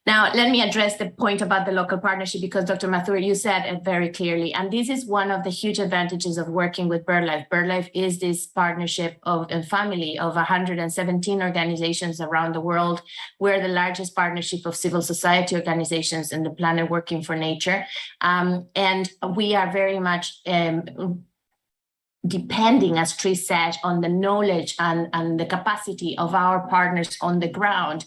Now, let me address the point about the local partnership, because Dr. Mathur, you said it very clearly, and this is one of the huge advantages of working with BirdLife. BirdLife is this partnership of a family of 117 organizations around the world. We're the largest partnership of civil society organizations in the planet working for nature. And we are very much depending, as Trish said, on the knowledge and the capacity of our partners on the ground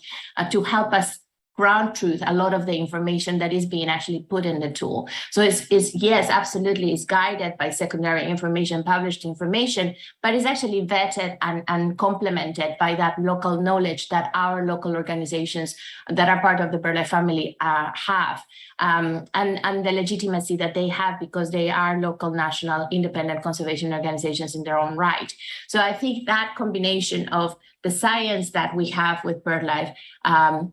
to help us ground truth a lot of the information that is being actually put in the tool. So it's yes, absolutely, it's guided by secondary information, published information, but it's actually vetted and complemented by that local knowledge that our local organizations that are part of the BirdLife family have, and the legitimacy that they have because they are local, national, independent conservation organizations in their own right. So I think that combination of the science that we have with BirdLife and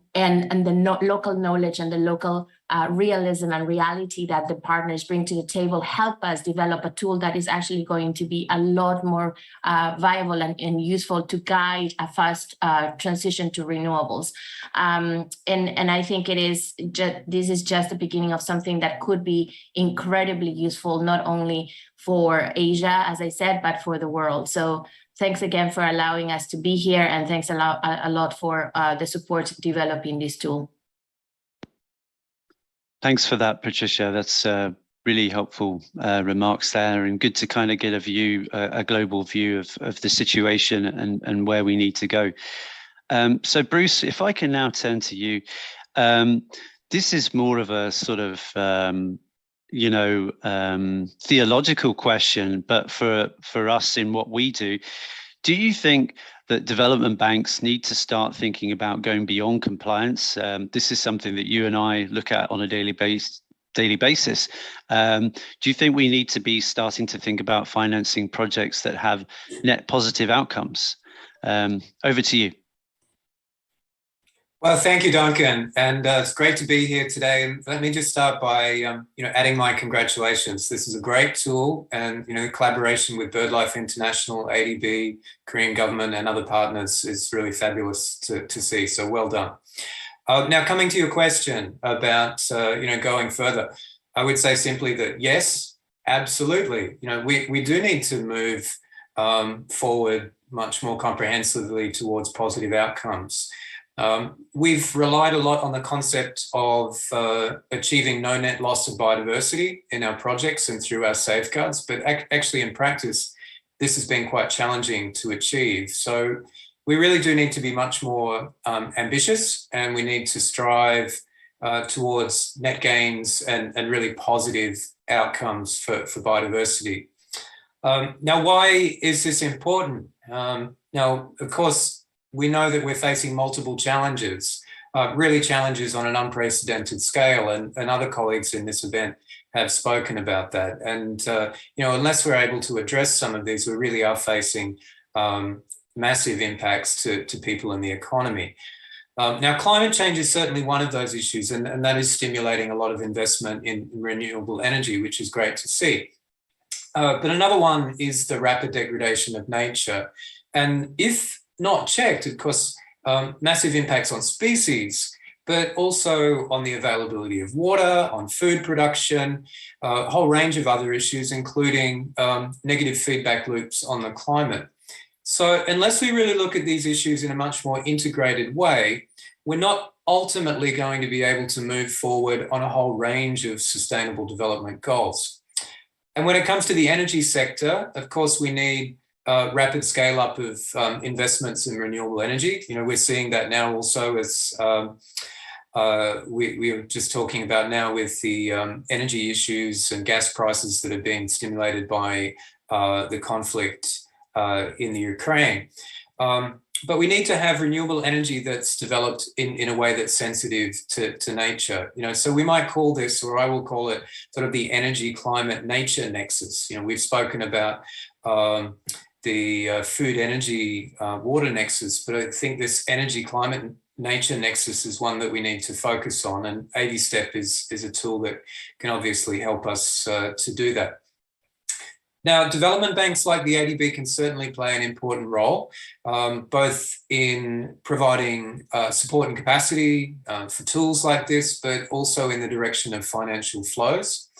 the local knowledge and the local realism and reality that the partners bring to the table help us develop a tool that is actually going to be a lot more viable and useful to guide a fast transition to renewables. And I think this is just the beginning of something that could be incredibly useful, not only for Asia, as I said, but for the world. So thanks again for allowing us to be here, and thanks a lot for the support developing this tool. Thanks for that, Patricia. That's really helpful remarks there, and good to kind of get a global view of the situation and where we need to go. So Bruce, if I can now turn to you, this is more of a sort of theological question, but for us in what we do you think that development banks need to start thinking about going beyond compliance? This is something that you and I look at on a daily basis. Do you think we need to be starting to think about financing projects that have net positive outcomes? Over to you. Well, thank you, Duncan, and it's great to be here today. And let me just start by, adding my congratulations. This is a great tool, and collaboration with BirdLife International, ADB, Korean government, and other partners is really fabulous to see. So well done. Now, coming to your question about going further, I would say simply that yes, absolutely. We do need to move forward much more comprehensively towards positive outcomes. We've relied a lot on the concept of achieving no net loss of biodiversity in our projects and through our safeguards, but actually in practice, this has been quite challenging to achieve. So we really do need to be much more ambitious, and we need to strive towards net gains and really positive outcomes for biodiversity. Now, why is this important? Now, of course, we know that we're facing multiple challenges, really challenges on an unprecedented scale, and other colleagues in this event have spoken about that. And, unless we're able to address some of these, we really are facing massive impacts to people in the economy. Now, climate change is certainly one of those issues, and that is stimulating a lot of investment in renewable energy, which is great to see. But another one is the rapid degradation of nature. And if not checked, of course, massive impacts on species, but also on the availability of water, on food production, a whole range of other issues, including negative feedback loops on the climate. So unless we really look at these issues in a much more integrated way, we're not ultimately going to be able to move forward on a whole range of sustainable development goals. And when it comes to the energy sector, of course, we need rapid scale up of investments in renewable energy. You know, we're seeing that now also as we are just talking about now with the energy issues and gas prices that have been stimulated by the conflict in the Ukraine. But we need to have renewable energy that's developed in a way that's sensitive to nature. You know, so we might call this, or I will call it, sort of the energy, climate, nature nexus. You know, we've spoken about the food, energy, water nexus, but I think this energy, climate, nature nexus is one that we need to focus on, and 80 Step is a tool that can obviously help us to do that. Now, development banks like the ADB can certainly play an important role, both in providing support and capacity for tools like this, but also in the direction of financial flows.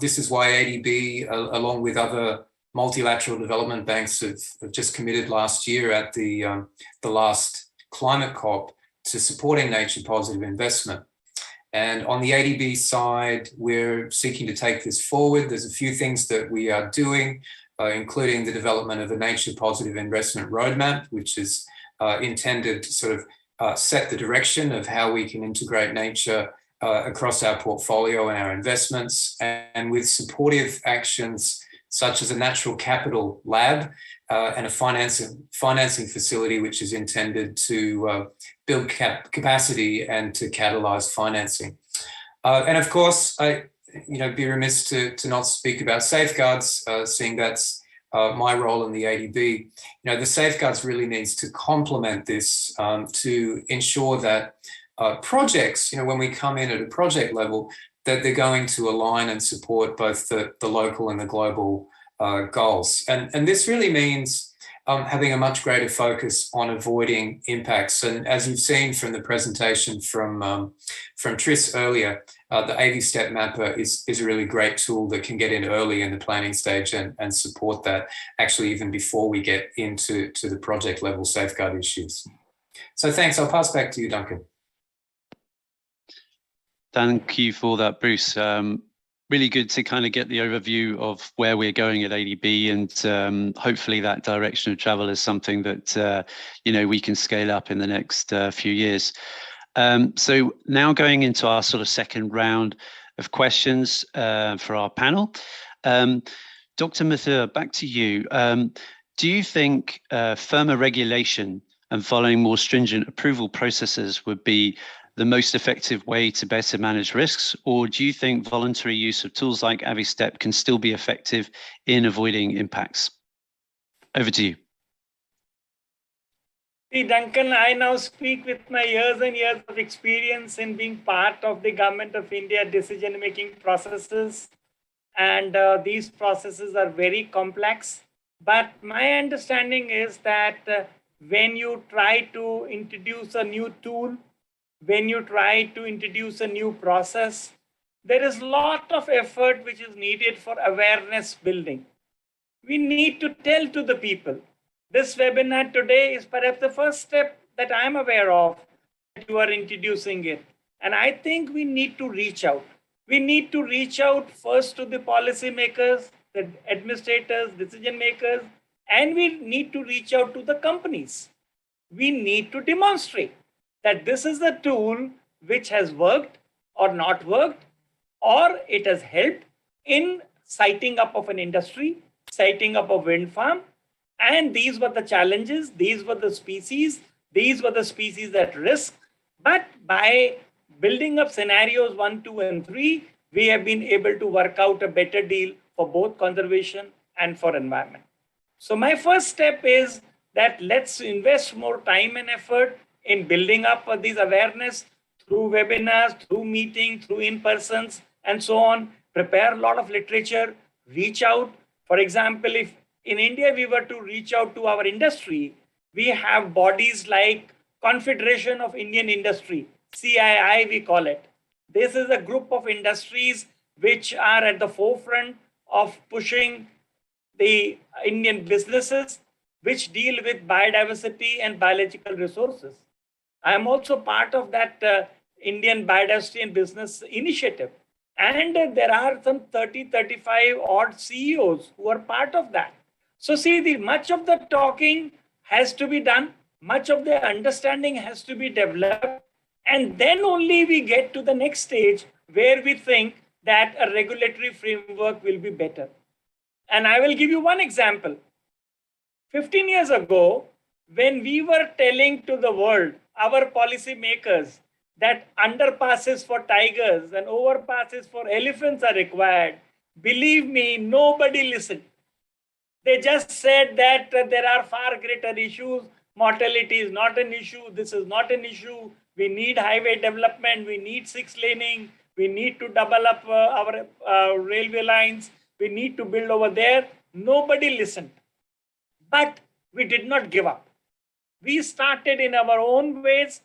This is why ADB, along with other multilateral development banks, have just committed last year at the last climate COP to supporting nature positive investment. And on the ADB side, we're seeking to take this forward. There's a few things that we are doing, including the development of a nature positive investment roadmap, which is intended to sort of set the direction of how we can integrate nature across our portfolio and our investments, and with supportive actions such as a natural capital lab and a financing facility, which is intended to build capacity and to catalyze financing. And of course, be remiss to not speak about safeguards, seeing that's my role in the ADB. You know, the safeguards really needs to complement this to ensure that projects, you know, when we come in at a project level, that they're going to align and support both the local and the global goals. And this really means having a much greater focus on avoiding impacts. And as you've seen from the presentation from Tris earlier, the 80 Step Mapper is a really great tool that can get in early in the planning stage and support that, actually even before we get into the project level safeguard issues. So thanks. I'll pass back to you, Duncan. Thank you for that, Bruce. Really good to kind of get the overview of where we're going at ADB, and hopefully that direction of travel is something that we can scale up in the next few years. So now going into our sort of second round of questions for our panel. Dr. Mathur, back to you. Do you think firmer regulation and following more stringent approval processes would be the most effective way to better manage risks, or do you think voluntary use of tools like AviStep can still be effective in avoiding impacts? Over to you. See, Duncan, I now speak with my years and years of experience in being part of the Government of India decision-making processes. And these processes are very complex. But my understanding is that when you try to introduce a new tool, when you try to introduce a new process, there is a lot of effort which is needed for awareness building. We need to tell to the people. This webinar today is perhaps the first step that I'm aware of that you are introducing it. And I think we need to reach out. We need to reach out first to the policymakers, the administrators, decision makers, and we need to reach out to the companies. We need to demonstrate that this is a tool which has worked or not worked, or it has helped in siting up of an industry, siting up a wind farm. And these were the challenges, these were the species at risk. But by building up scenarios 1, 2, and 3, we have been able to work out a better deal for both conservation and for environment. So my first step is that let's invest more time and effort in building up these awareness through webinars, through meetings, through in-persons, and so on. Prepare a lot of literature, reach out. For example, if in India we were to reach out to our industry, we have bodies like Confederation of Indian Industry, CII we call it. This is a group of industries which are at the forefront of pushing the Indian businesses which deal with biodiversity and biological resources. I am also part of that Indian Biodiversity and Business Initiative. And there are some 30, 35 odd CEOs who are part of that. So see, much of the talking has to be done, much of the understanding has to be developed, and then only we get to the next stage where we think that a regulatory framework will be better. And I will give you one example. 15 years ago, when we were telling to the world, our policy makers, that underpasses for tigers and overpasses for elephants are required, believe me, nobody listened. They just said that there are far greater issues. Mortality is not an issue. This is not an issue. We need highway development. We need 6-laning. We need to double up our railway lines. We need to build over there. Nobody listened. But we did not give up. We started in our own ways,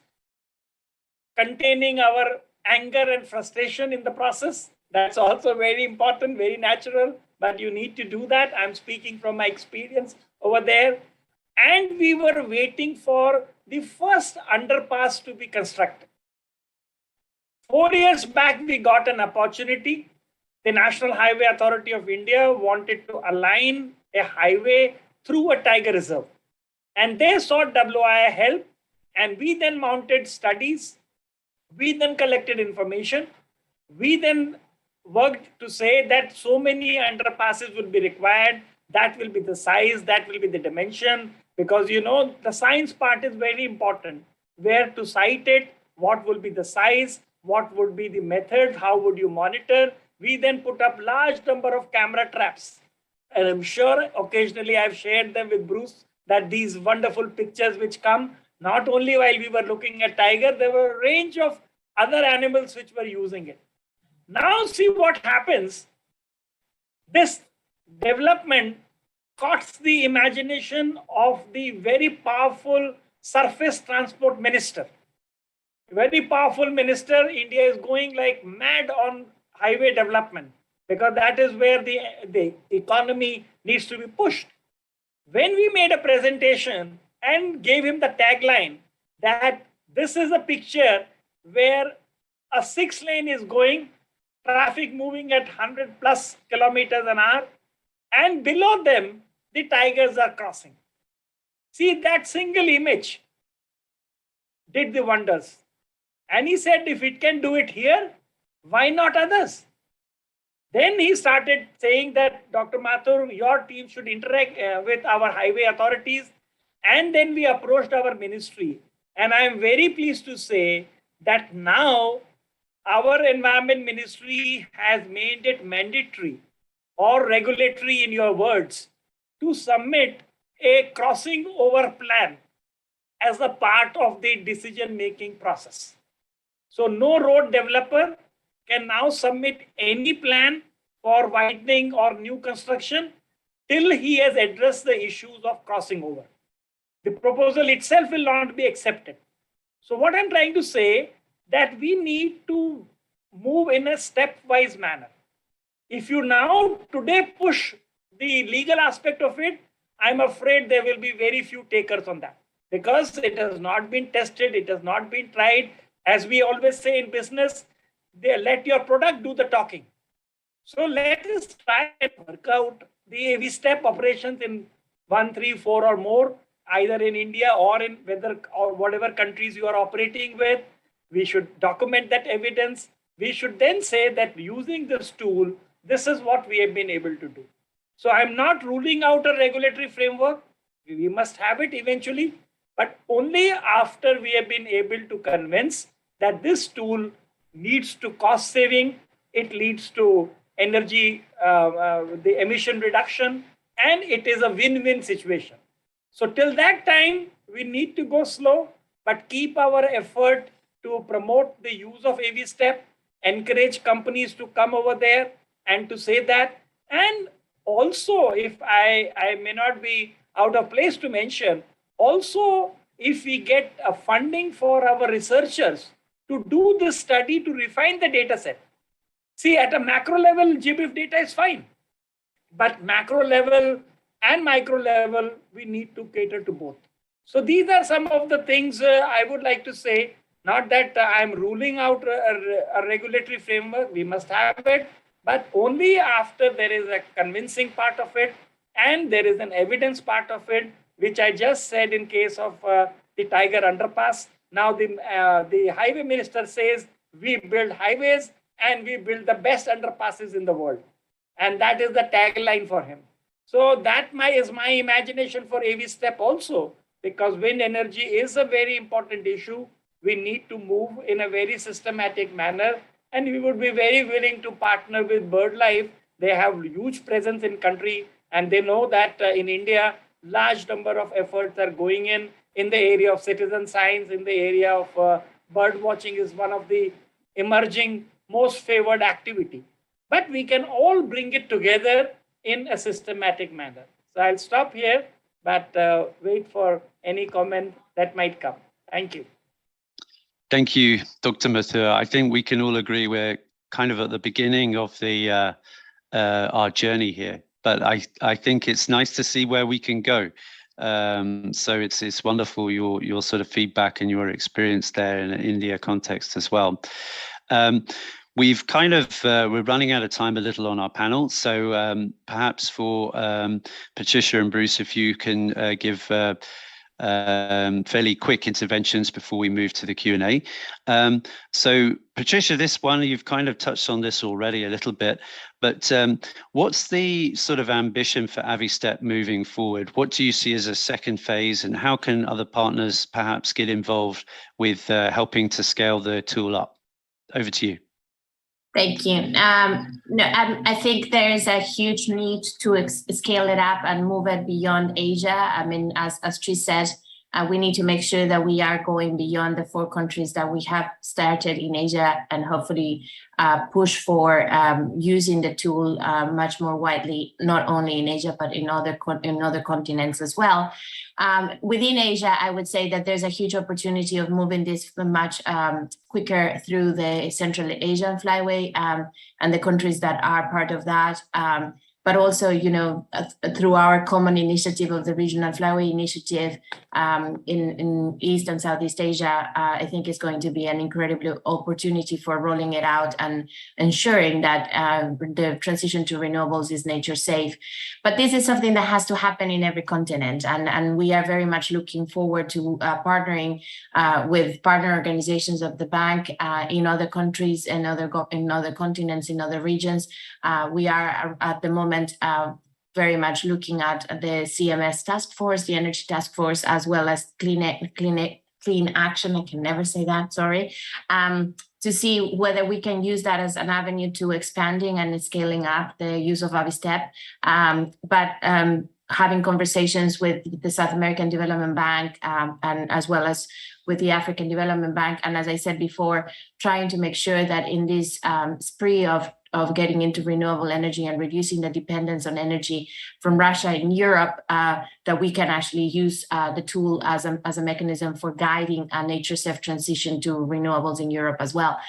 containing our anger and frustration in the process. That's also very important, very natural, but you need to do that. I'm speaking from my experience over there. And we were waiting for the first underpass to be constructed. 4 years back, we got an opportunity. The National Highway Authority of India wanted to align a highway through a tiger reserve. And they sought WIA help, and we then mounted studies. We then collected information. We then worked to say that so many underpasses will be required. That will be the size, that will be the dimension, because you know the science part is very important. Where to site it, what will be the size, what would be the method, how would you monitor. We then put up large number of camera traps. And I'm sure occasionally I've shared them with Bruce, that these wonderful pictures which come, not only while we were looking at tiger, there were a range of other animals which were using it. Now see what happens. This development caught the imagination of the very powerful surface transport minister. Very powerful minister. India is going like mad on highway development because that is where the economy needs to be pushed. When we made a presentation and gave him the tagline that this is a picture where a 6-lane is going, traffic moving at 100 plus kilometers an hour, and below them, the tigers are crossing. See, that single image did the wonders. And he said, if it can do it here, why not others? Then he started saying that, Dr. Mathur, your team should interact with our highway authorities. And then we approached our ministry. And I am very pleased to say that now our environment ministry has made it mandatory or regulatory in your words to submit a crossing over plan as a part of the decision-making process. So no road developer can now submit any plan for widening or new construction till he has addressed the issues of crossing over. The proposal itself will not be accepted. So what I'm trying to say that we need to move in a stepwise manner. If you now today push the legal aspect of it, I'm afraid there will be very few takers on that because it has not been tested, it has not been tried. As we always say in business, they let your product do the talking. So let us try and work out the AV step operations in 1, 3, 4 or more, either in India or in whatever countries you are operating with. We should document that evidence. We should then say that using this tool, this is what we have been able to do. So I'm not ruling out a regulatory framework. We must have it eventually, but only after we have been able to convince that this tool leads to cost saving, it leads to energy, the emission reduction, and it is a win-win situation. So till that time, we need to go slow, but keep our effort to promote the use of AV step, encourage companies to come over there and to say that. And also, if I may not be out of place to mention, also if we get a funding for our researchers to do this study to refine the data set. See, at a macro level, GBIF data is fine. But macro level, and micro level, we need to cater to both. So these are some of the things I would like to say. Not that I'm ruling out a regulatory framework, we must have it, but only after there is a convincing part of it and there is an evidence part of it, which I just said in case of the Tiger underpass. Now the highway minister says we build highways and we build the best underpasses in the world. And that is the tagline for him. So that is my imagination for AV STEP also, because wind energy is a very important issue. We need to move in a very systematic manner, and we would be very willing to partner with BirdLife. They have huge presence in country, and they know that in India, large number of efforts are going in the area of citizen science, in the area of bird watching is one of the emerging most favored activity. But we can all bring it together in a systematic manner. So I'll stop here, but wait for any comment that might come. Thank you. Thank you, Dr. Mathur. I think we can all agree we're kind of at the beginning of the our journey here, but I think it's nice to see where we can go. So it's wonderful your sort of feedback and your experience there in an India context as well. We've kind of we're running out of time a little on our panel, so perhaps for Patricia and Bruce, if you can give fairly quick interventions before we move to the Q&A. So Patricia, this one, you've kind of touched on this already a little bit, but what's the sort of ambition for AviSTEP moving forward? What do you see as a second phase, and how can other partners perhaps get involved with helping to scale the tool up? Over to you. Thank you. I think there is a huge need to scale it up and move it beyond Asia. I mean, as Tri said, we need to make sure that we are going beyond the 4 countries that we have started in Asia, and hopefully push for using the tool much more widely, not only in Asia, but in other continents as well. Within Asia, I would say that there's a huge opportunity of moving this much quicker through the Central Asian flyway and the countries that are part of that. But also, you know, through our common initiative of the Regional Flyway Initiative in East and Southeast Asia, I think is going to be an incredible opportunity for rolling it out and ensuring that the transition to renewables is nature safe. But this is something that has to happen in every continent. And we are very much looking forward to partnering with partner organizations of the bank in other countries, in other continents, in other regions. We are at the moment very much looking at the CMS task force, the energy task force, as well as clean action. I can never say that, sorry. To see whether we can use that as an avenue to expanding and scaling up the use of AviSTEP. But having conversations with the South American Development Bank and as well as with the African Development Bank. And as I said before, trying to make sure that in this spree of getting into renewable energy and reducing the dependence on energy from Russia in Europe, that we can actually use the tool as a mechanism for guiding a nature-safe transition to renewables in Europe as well.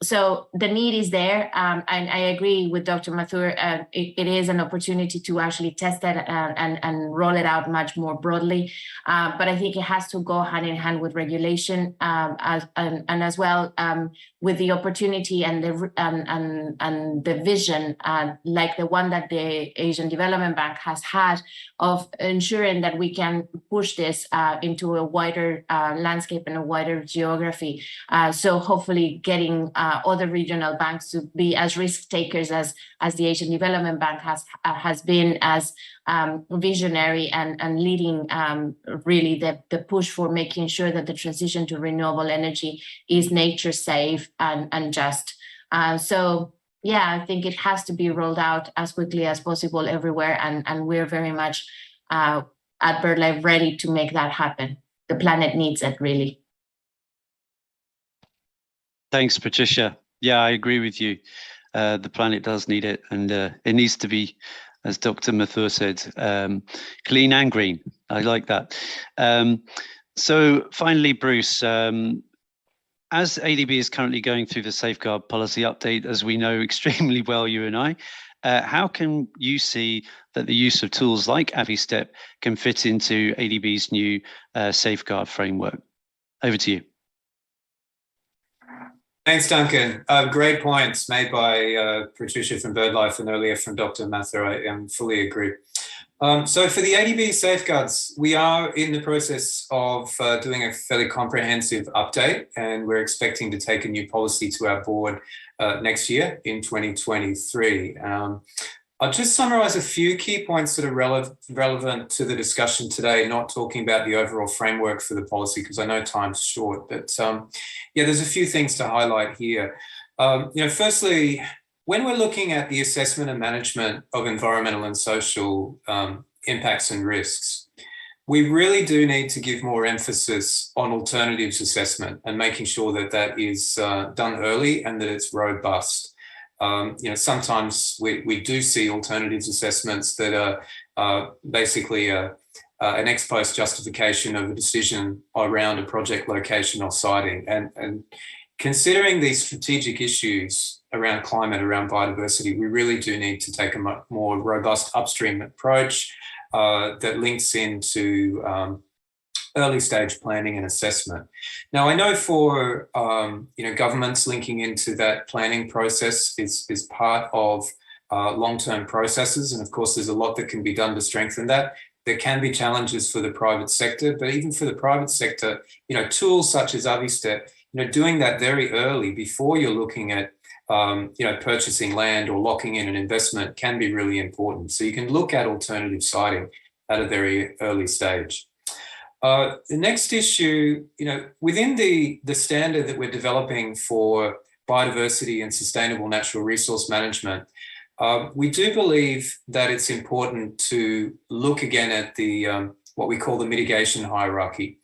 So the need is there, and I agree with Dr. Mathur. It is an opportunity to actually test it and roll it out much more broadly. But I think it has to go hand in hand with regulation and as well with the opportunity and the vision, like the one that the Asian Development Bank has had of ensuring that we can push this into a wider landscape and a wider geography. So hopefully getting other regional banks to be as risk takers as the Asian Development Bank has been, as visionary and leading really the push for making sure that the transition to renewable energy is nature safe and just. So yeah, I think it has to be rolled out as quickly as possible everywhere, and we're very much at BirdLife ready to make that happen. The planet needs it, really. Thanks, Patricia. Yeah, I agree with you. The planet does need it, and it needs to be, as Dr. Mathur said, clean and green. I like that. So finally, Bruce, as ADB is currently going through the safeguard policy update, as we know extremely well, you and I, how can you see that the use of tools like AviStep can fit into ADB's new safeguard framework? Over to you. Thanks, Duncan. Great points made by Patricia from BirdLife and earlier from Dr. Mather. I fully agree. So for the ADB safeguards, we are in the process of doing a fairly comprehensive update, and we're expecting to take a new policy to our board next year in 2023. I'll just summarize a few key points that are relevant to the discussion today, not talking about the overall framework for the policy because I know time's short, but yeah, there's a few things to highlight here. Firstly, when we're looking at the assessment and management of environmental and social impacts and risks, we really do need to give more emphasis on alternatives assessment and making sure that that is done early and that it's robust. Sometimes we do see alternatives assessments that are basically an ex post justification of a decision around a project location or siting. And considering these strategic issues around climate, around biodiversity, we really do need to take a much more robust upstream approach that links into early stage planning and assessment. Now, I know for governments linking into that planning process is part of long-term processes, and of course, there's a lot that can be done to strengthen that. There can be challenges for the private sector, but even for the private sector, tools such as AviStep, doing that very early before you're looking at purchasing land or locking in an investment can be really important. So you can look at alternative siting at a very early stage. The next issue, within the standard that we're developing for biodiversity and sustainable natural resource management, we do believe that it's important to look again at the what we call the mitigation hierarchy.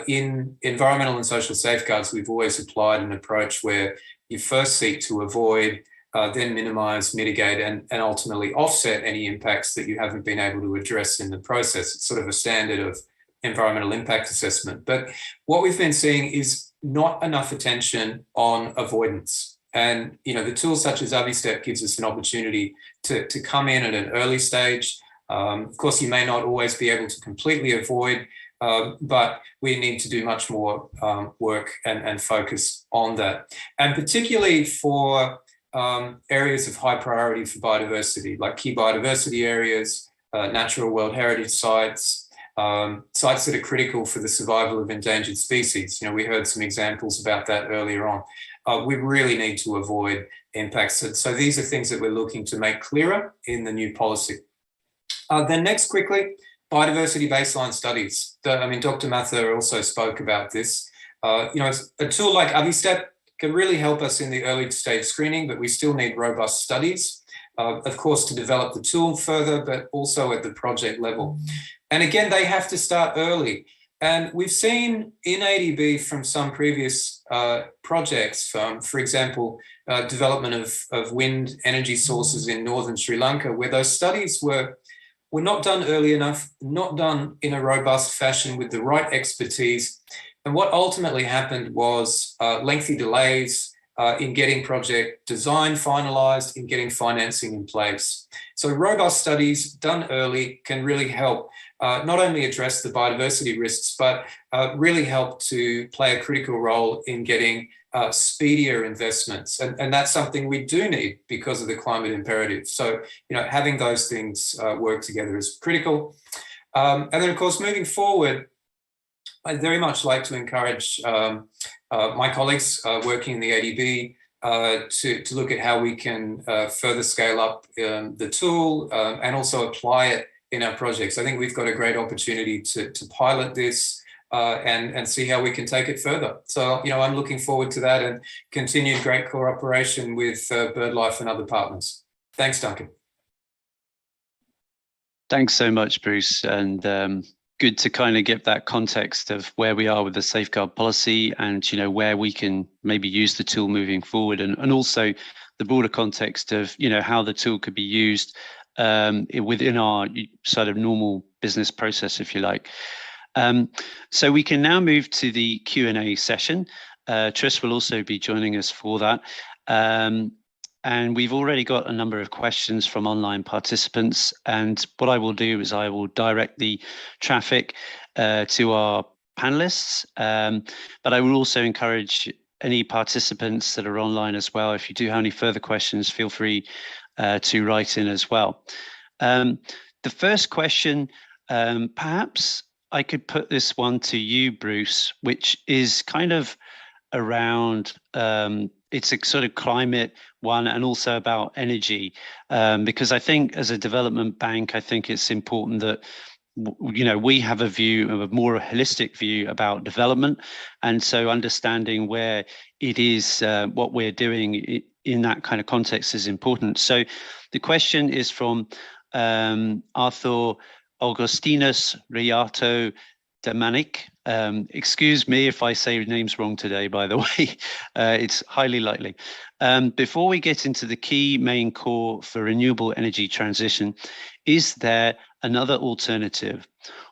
In environmental and social safeguards, we've always applied an approach where you first seek to avoid, then minimize, mitigate, and ultimately offset any impacts that you haven't been able to address in the process. It's sort of a standard of environmental impact assessment. But what we've been seeing is not enough attention on avoidance. And, the tools such as AviStep gives us an opportunity to come in at an early stage. Of course, you may not always be able to completely avoid, but we need to do much more work and focus on that. And particularly for areas of high priority for biodiversity, like key biodiversity areas, natural world heritage sites, sites that are critical for the survival of endangered species. We heard some examples about that earlier on. We really need to avoid impacts. So these are things that we're looking to make clearer in the new policy. Then next, quickly, biodiversity baseline studies. Dr. Mather also spoke about this. A tool like AviStep can really help us in the early stage screening, but we still need robust studies, of course, to develop the tool further, but also at the project level. And again, they have to start early. And we've seen in ADB from some previous projects, for example, development of wind energy sources in northern Sri Lanka, where those studies were not done early enough, not done in a robust fashion with the right expertise. And what ultimately happened was lengthy delays in getting project design finalized, in getting financing in place. So robust studies done early can really help not only address the biodiversity risks, but really help to play a critical role in getting speedier investments. And that's something we do need because of the climate imperative. So, having those things work together is critical. And then, of course, moving forward, I'd very much like to encourage my colleagues working in the ADB to look at how we can further scale up the tool and also apply it in our projects. I think we've got a great opportunity to pilot this and see how we can take it further. So, I'm looking forward to that and continued great cooperation with BirdLife and other partners. Thanks, Duncan. Thanks so much, Bruce. And good to kind of get that context of where we are with the safeguard policy and, where we can maybe use the tool moving forward, and also the broader context of, how the tool could be used within our sort of normal business process, if you like. So we can now move to the Q&A session. Tris will also be joining us for that. and we've already got a number of questions from online participants. And what I will do is I will direct the traffic to our panelists, but I will also encourage any participants that are online as well. If you do have any further questions, feel free to write in as well. The first question, perhaps I could put this one to you, Bruce, which is kind of around, it's a sort of climate one and also about energy, because I think as a development bank, I think it's important that we have a view of a more holistic view about development, and so understanding where it is, what we're doing in that kind of context is important. So the question is from Arthur Augustinus Riato Damanik. Excuse me if I say names wrong today, by the way, it's highly likely. Before we get into the key main core for renewable energy transition, is there another alternative,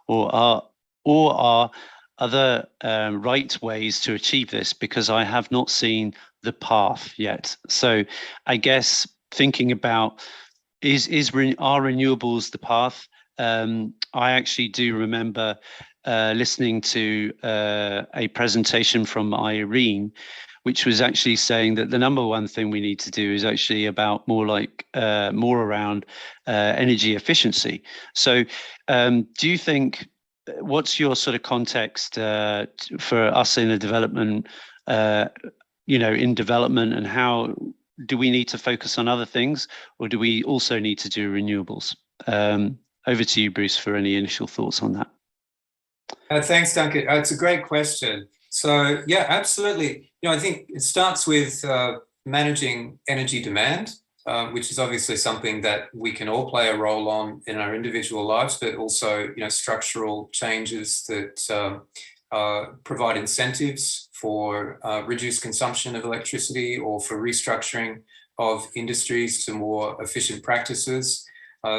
or are other right ways to achieve this? Because I have not seen the path yet. So I guess thinking about are renewables the path? I actually do remember listening to a presentation from Irene, which was actually saying that the number one thing we need to do is actually about more around energy efficiency. So do you think, what's your sort of context for us in a development, in development, and how do we need to focus on other things, or do we also need to do renewables? Over to you, Bruce, for any initial thoughts on that. Thanks, Duncan. It's a great question. So yeah, absolutely. I think it starts with managing energy demand, which is obviously something that we can all play a role on in our individual lives, but also, structural changes that provide incentives for reduced consumption of electricity, or for restructuring of industries to more efficient practices.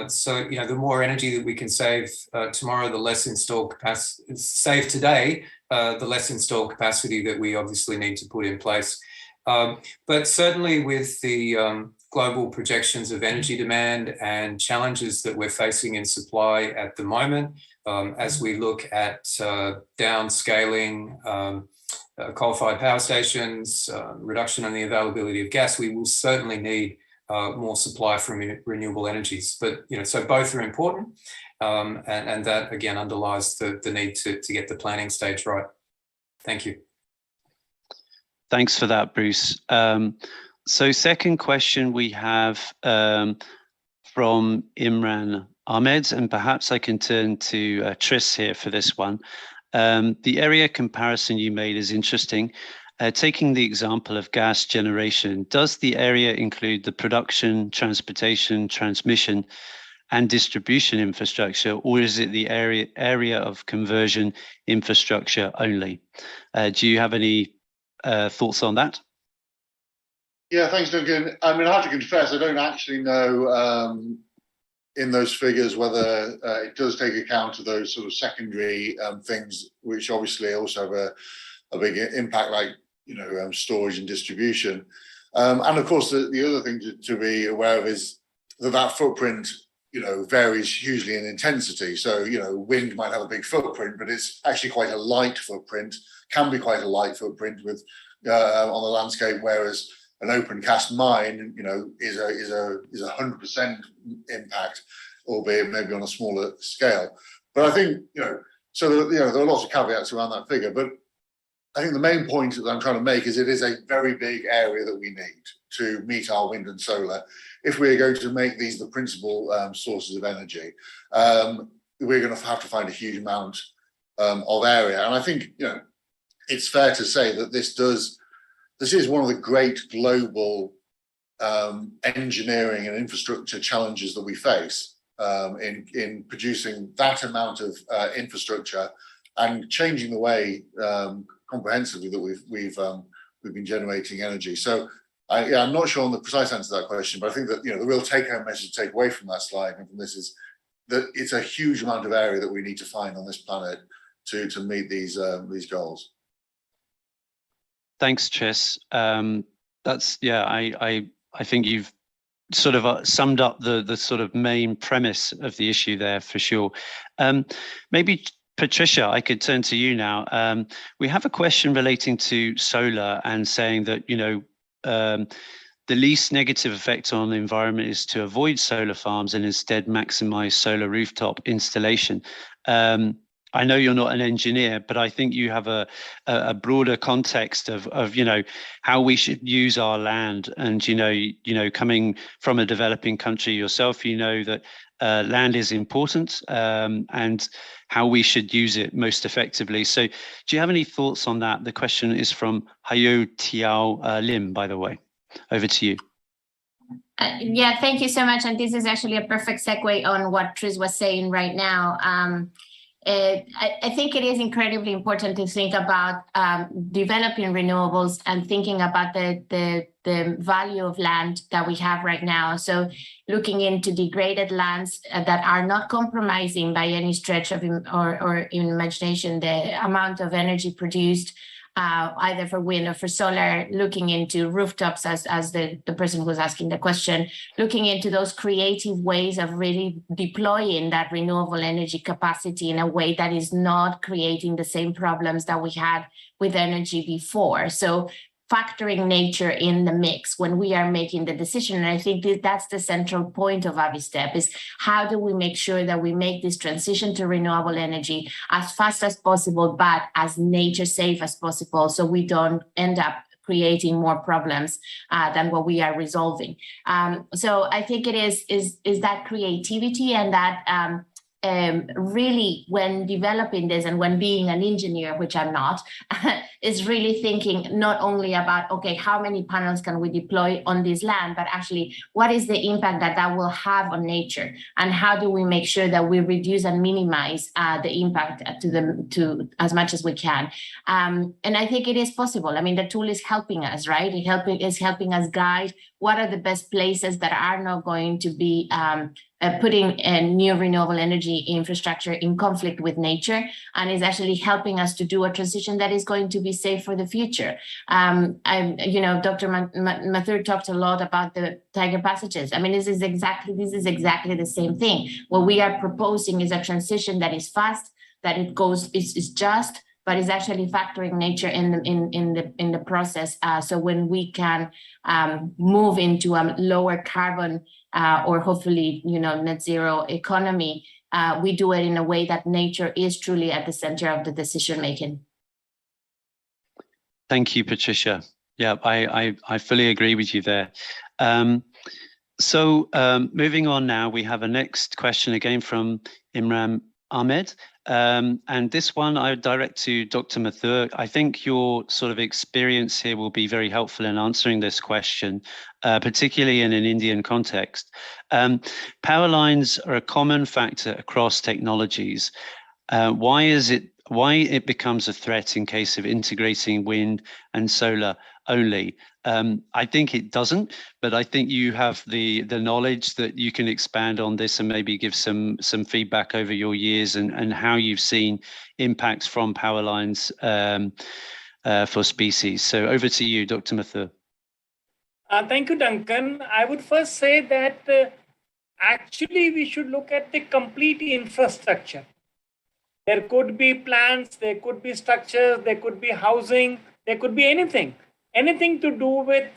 So, the more energy that we can save tomorrow, the less installed capacity, save today, the less installed capacity that we obviously need to put in place. But certainly with the global projections of energy demand and challenges that we're facing in supply at the moment, as we look at downscaling coal-fired power stations, reduction in the availability of gas, we will certainly need more supply from renewable energies. But, so both are important. And that, again, underlies the need to get the planning stage right. Thank you. Thanks for that, Bruce. So second question we have from Imran Ahmed, and perhaps I can turn to Tris here for this one. The area comparison you made is interesting. Taking the example of gas generation, does the area include the production, transportation, transmission, and distribution infrastructure, or is it the area of conversion infrastructure only? Do you have any thoughts on that? Yeah, thanks, Duncan. I mean, I have to confess, I don't actually know in those figures whether it does take account of those sort of secondary things, which obviously also have a big impact, like storage and distribution. And of course, the other thing to be aware of is that footprint, varies hugely in intensity. So, wind might have a big footprint, but it's actually quite a light footprint, can be quite a light footprint with on the landscape, whereas an open cast mine, is a 100% impact, albeit maybe on a smaller scale. But I think, so there are lots of caveats around that figure, but I think the main point that I'm trying to make is it is a very big area that we need to meet our wind and solar. If we're going to make these the principal sources of energy, we're going to have to find a huge amount of area. And I think, it's fair to say that this is one of the great global engineering and infrastructure challenges that we face in producing that amount of infrastructure and changing the way comprehensively that we've been generating energy. So I'm not sure on the precise answer to that question, but I think that the real take-home message to take away from that slide and from this is that it's a huge amount of area that we need to find on this planet to meet these goals. Thanks, Tris. I I think you've sort of summed up the sort of main premise of the issue there for sure. Maybe Patricia, I could turn to you now. We have a question relating to solar and saying that, you know, the least negative effect on the environment is to avoid solar farms and instead maximize solar rooftop installation. I know you're not an engineer, but I think you have a broader context of you know, how we should use our land. And you know, coming from a developing country yourself, you know that land is important, and how we should use it most effectively. So, do you have any thoughts on that? The question is from Hayo Tiao Lim, by the way. Over to you. Yeah, thank you so much. And this is actually a perfect segue on what Tris was saying right now. I think it is incredibly important to think about developing renewables and thinking about the value of land that we have right now. So looking into degraded lands that are not compromising by any stretch of or imagination the amount of energy produced, either for wind or for solar, looking into rooftops as the person who was asking the question, looking into those creative ways of really deploying that renewable energy capacity in a way that is not creating the same problems that we had with energy before. So factoring nature in the mix when we are making the decision. And I think that's the central point of Avistep, is how do we make sure that we make this transition to renewable energy as fast as possible, but as nature safe as possible, so we don't end up creating more problems than what we are resolving. So I think it is that creativity and that really, when developing this and when being an engineer, which I'm not, is really thinking not only about, okay, how many panels can we deploy on this land, but actually what is the impact that will have on nature, and how do we make sure that we reduce and minimize the impact to as much as we can. And I think it is possible. I mean, the tool is helping us, right? It is helping us guide what are the best places that are not going to be putting a new renewable energy infrastructure in conflict with nature, and is actually helping us to do a transition that is going to be safe for the future. Dr. Mathur talked a lot about the tiger passages. I mean, this is exactly the same thing. What we are proposing is a transition that is fast, that is just, but is actually factoring nature in the process. So when we can move into a lower carbon or hopefully, net zero economy, we do it in a way that nature is truly at the center of the decision making. Thank you, Patricia. Yeah, I fully agree with you there. So moving on now, we have a next question again from Imran Ahmed. And this one I would direct to Dr. Mathur. I think your sort of experience here will be very helpful in answering this question, particularly in an Indian context. Power lines are a common factor across technologies. Why it becomes a threat in case of integrating wind and solar only? I think it doesn't, but I think you have the knowledge that you can expand on this and maybe give some feedback over your years and how you've seen impacts from power lines for species. So over to you, Dr. Mathur. Thank you, Duncan. I would first say that actually we should look at the complete infrastructure. There could be plants, there could be structures, there could be housing, there could be anything to do with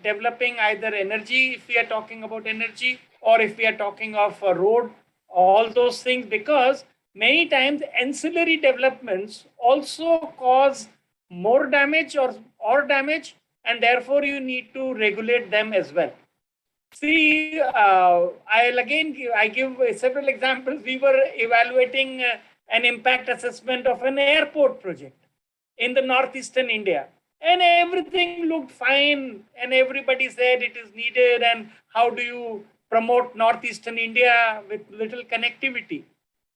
developing either energy, if we are talking about energy, or if we are talking of a road, all those things, because many times ancillary developments also cause more damage or damage, and therefore you need to regulate them as well. See, I give several examples. We were evaluating an impact assessment of an airport project in the northeastern India. And everything looked fine, and everybody said it is needed, and how do you promote northeastern India with little connectivity?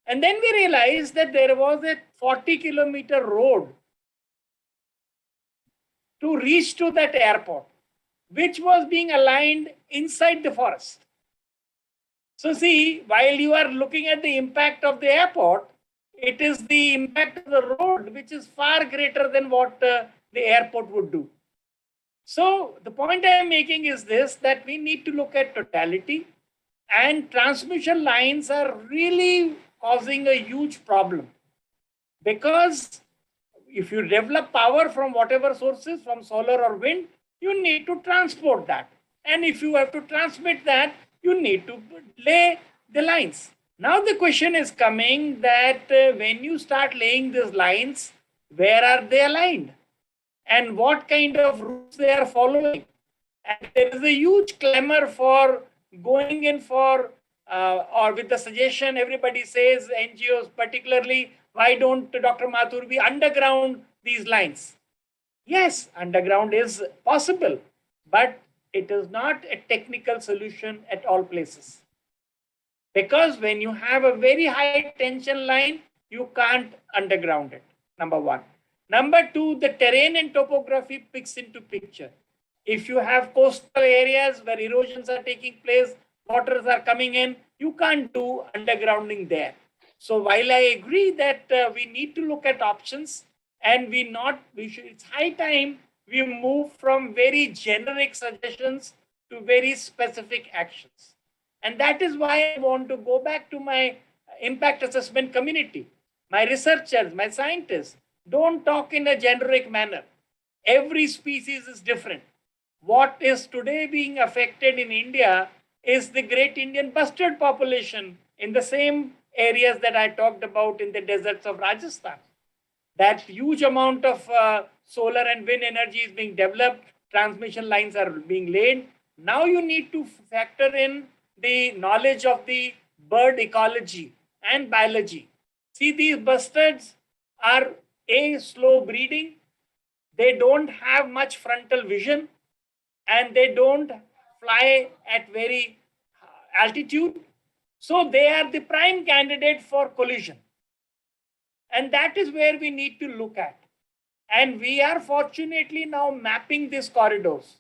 And then we realized that there was a 40-kilometer road to reach to that airport, which was being aligned inside the forest. So see, while you are looking at the impact of the airport, it is the impact of the road which is far greater than what the airport would do. So the point I am making is this, that we need to look at totality, and transmission lines are really causing a huge problem, because if you develop power from whatever sources, from solar or wind, you need to transport that. And if you have to transmit that, you need to lay the lines. Now the question is coming that when you start laying these lines, where are they aligned? And what kind of routes they are following? And there is a huge clamor for going in for, or with the suggestion, everybody says, NGOs particularly, why don't Dr. Mathur be underground these lines? Yes, underground is possible, but it is not a technical solution at all places. Because when you have a very high tension line, you can't underground it, number one. Number two, the terrain and topography picks into picture. If you have coastal areas where erosions are taking place, waters are coming in, you can't do undergrounding there. So while I agree that we need to look at options, and it's high time we move from very generic suggestions to very specific actions. And that is why I want to go back to my impact assessment community. My researchers, my scientists, don't talk in a generic manner. Every species is different. What is today being affected in India is the great Indian bustard population in the same areas that I talked about in the deserts of Rajasthan. That huge amount of solar and wind energy is being developed, transmission lines are being laid. Now you need to factor in the knowledge of the bird ecology and biology. See, these bustards are slow breeding, they don't have much frontal vision, and they don't fly at very altitude. So they are the prime candidate for collision. And that is where we need to look at. And we are fortunately now mapping these corridors,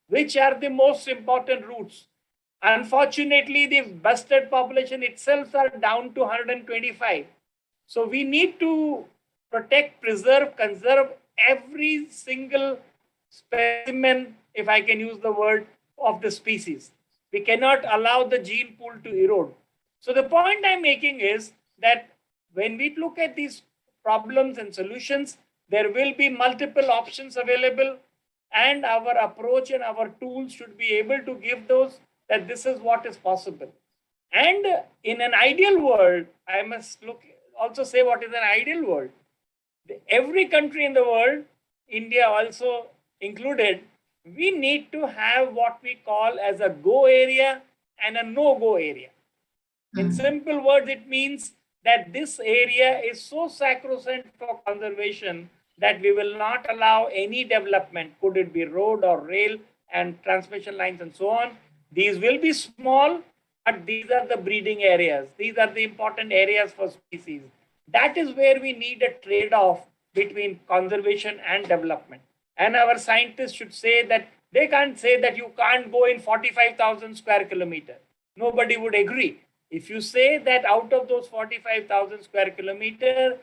which are the most important routes. Unfortunately, the bustard population itself are down to 125. So we need to protect, preserve, conserve every single specimen, if I can use the word, of the species. We cannot allow the gene pool to erode. So the point I'm making is that when we look at these problems and solutions, there will be multiple options available, and our approach and our tools should be able to give those, that this is what is possible. And in an ideal world, I must also say what is an ideal world. Every country in the world, India also included, we need to have what we call as a go area and a no-go area. In simple words, it means that this area is so sacrosanct for conservation that we will not allow any development, could it be road or rail and transmission lines and so on. These will be small, but these are the breeding areas. These are the important areas for species. That is where we need a trade-off between conservation and development. And our scientists should say that they can't say that you can't go in 45,000 square kilometers. Nobody would agree. If you say that out of those 45,000 square kilometers,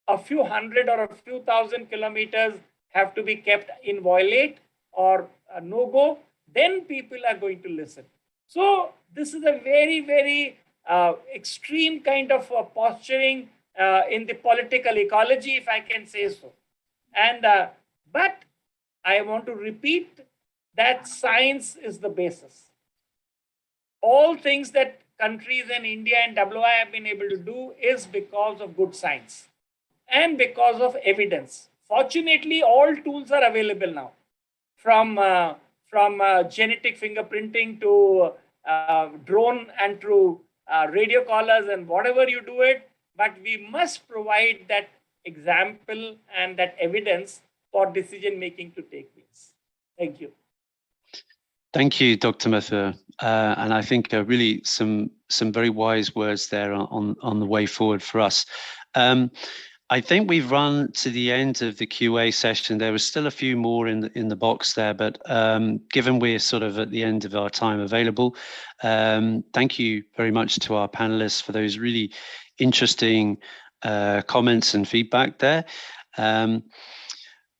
a few hundred or a few thousand kilometers have to be kept inviolate or no-go, then people are going to listen. So this is a very, very extreme kind of posturing in the political ecology, if I can say so. And but I want to repeat that science is the basis. All things that countries in India and WI have been able to do is because of good science and because of evidence. Fortunately, all tools are available now, from genetic fingerprinting to drone and to radio collars and whatever you do it. But we must provide that example and that evidence for decision making to take place. Thank you. Thank you, Dr. Mathur. And I think really some very wise words there on the way forward for us. I think we've run to the end of the QA session. There was still a few more in the box there, but given we're sort of at the end of our time available, thank you very much to our panelists for those really interesting comments and feedback there.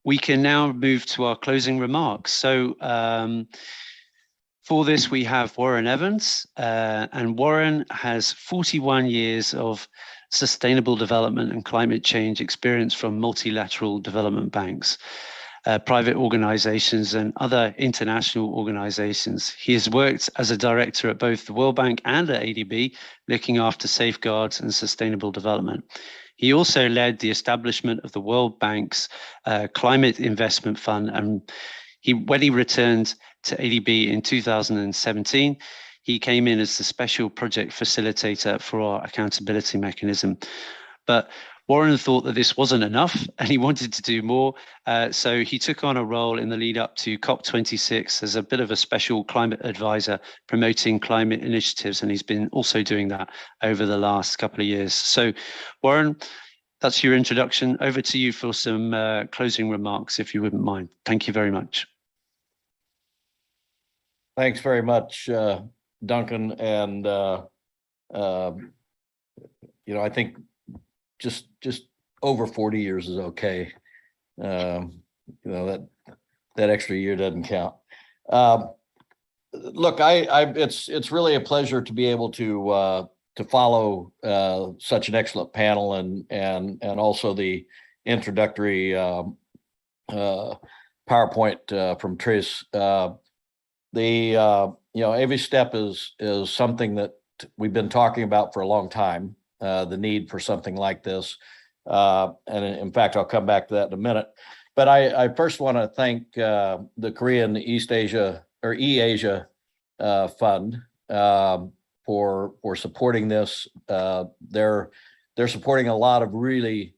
we can now move to our closing remarks. So for this, we have Warren Evans, and Warren has 41 years of sustainable development and climate change experience from multilateral development banks, private organizations, and other international organizations. He has worked as a director at both the World Bank and at ADB, looking after safeguards and sustainable development. He also led the establishment of the World Bank's Climate Investment Fund, and when he returned to ADB in 2017, he came in as the special project facilitator for our accountability mechanism. But Warren thought that this wasn't enough and he wanted to do more. So he took on a role in the lead up to COP26 as a bit of a special climate advisor promoting climate initiatives. And he's been also doing that over the last couple of years. So Warren, that's your introduction. Over to you for some closing remarks, if you wouldn't mind. Thank you very much. Thanks very much, Duncan. And, I think just over 40 years is okay. That extra year doesn't count. Look, it's really a pleasure to be able to follow such an excellent panel and also the introductory PowerPoint from Tris. AV Step is something that we've been talking about for a long time, the need for something like this. And in fact, I'll come back to that in a minute. But I first want to thank the Korean East Asia or eAsia Fund for supporting this. They're supporting a lot of really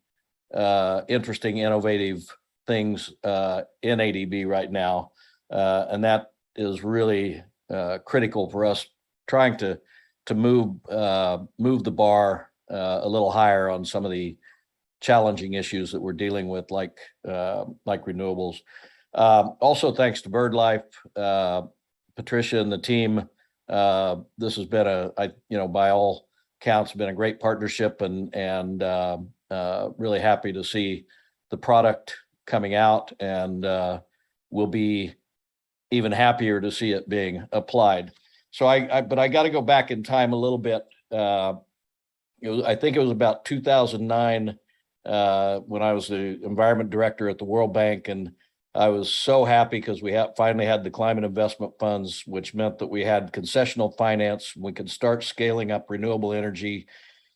interesting, innovative things in ADB right now, and that is really critical for us trying to move the bar a little higher on some of the challenging issues that we're dealing with, like renewables. Also, thanks to BirdLife, Patricia and the team. This has been by all counts, been a great partnership, and really happy to see the product coming out, and we'll be even happier to see it being applied. So but I got to go back in time a little bit. I think it was about 2009 when I was the environment director at the World Bank, and I was so happy because we finally had the climate investment funds, which meant that we had concessional finance. We could start scaling up renewable energy,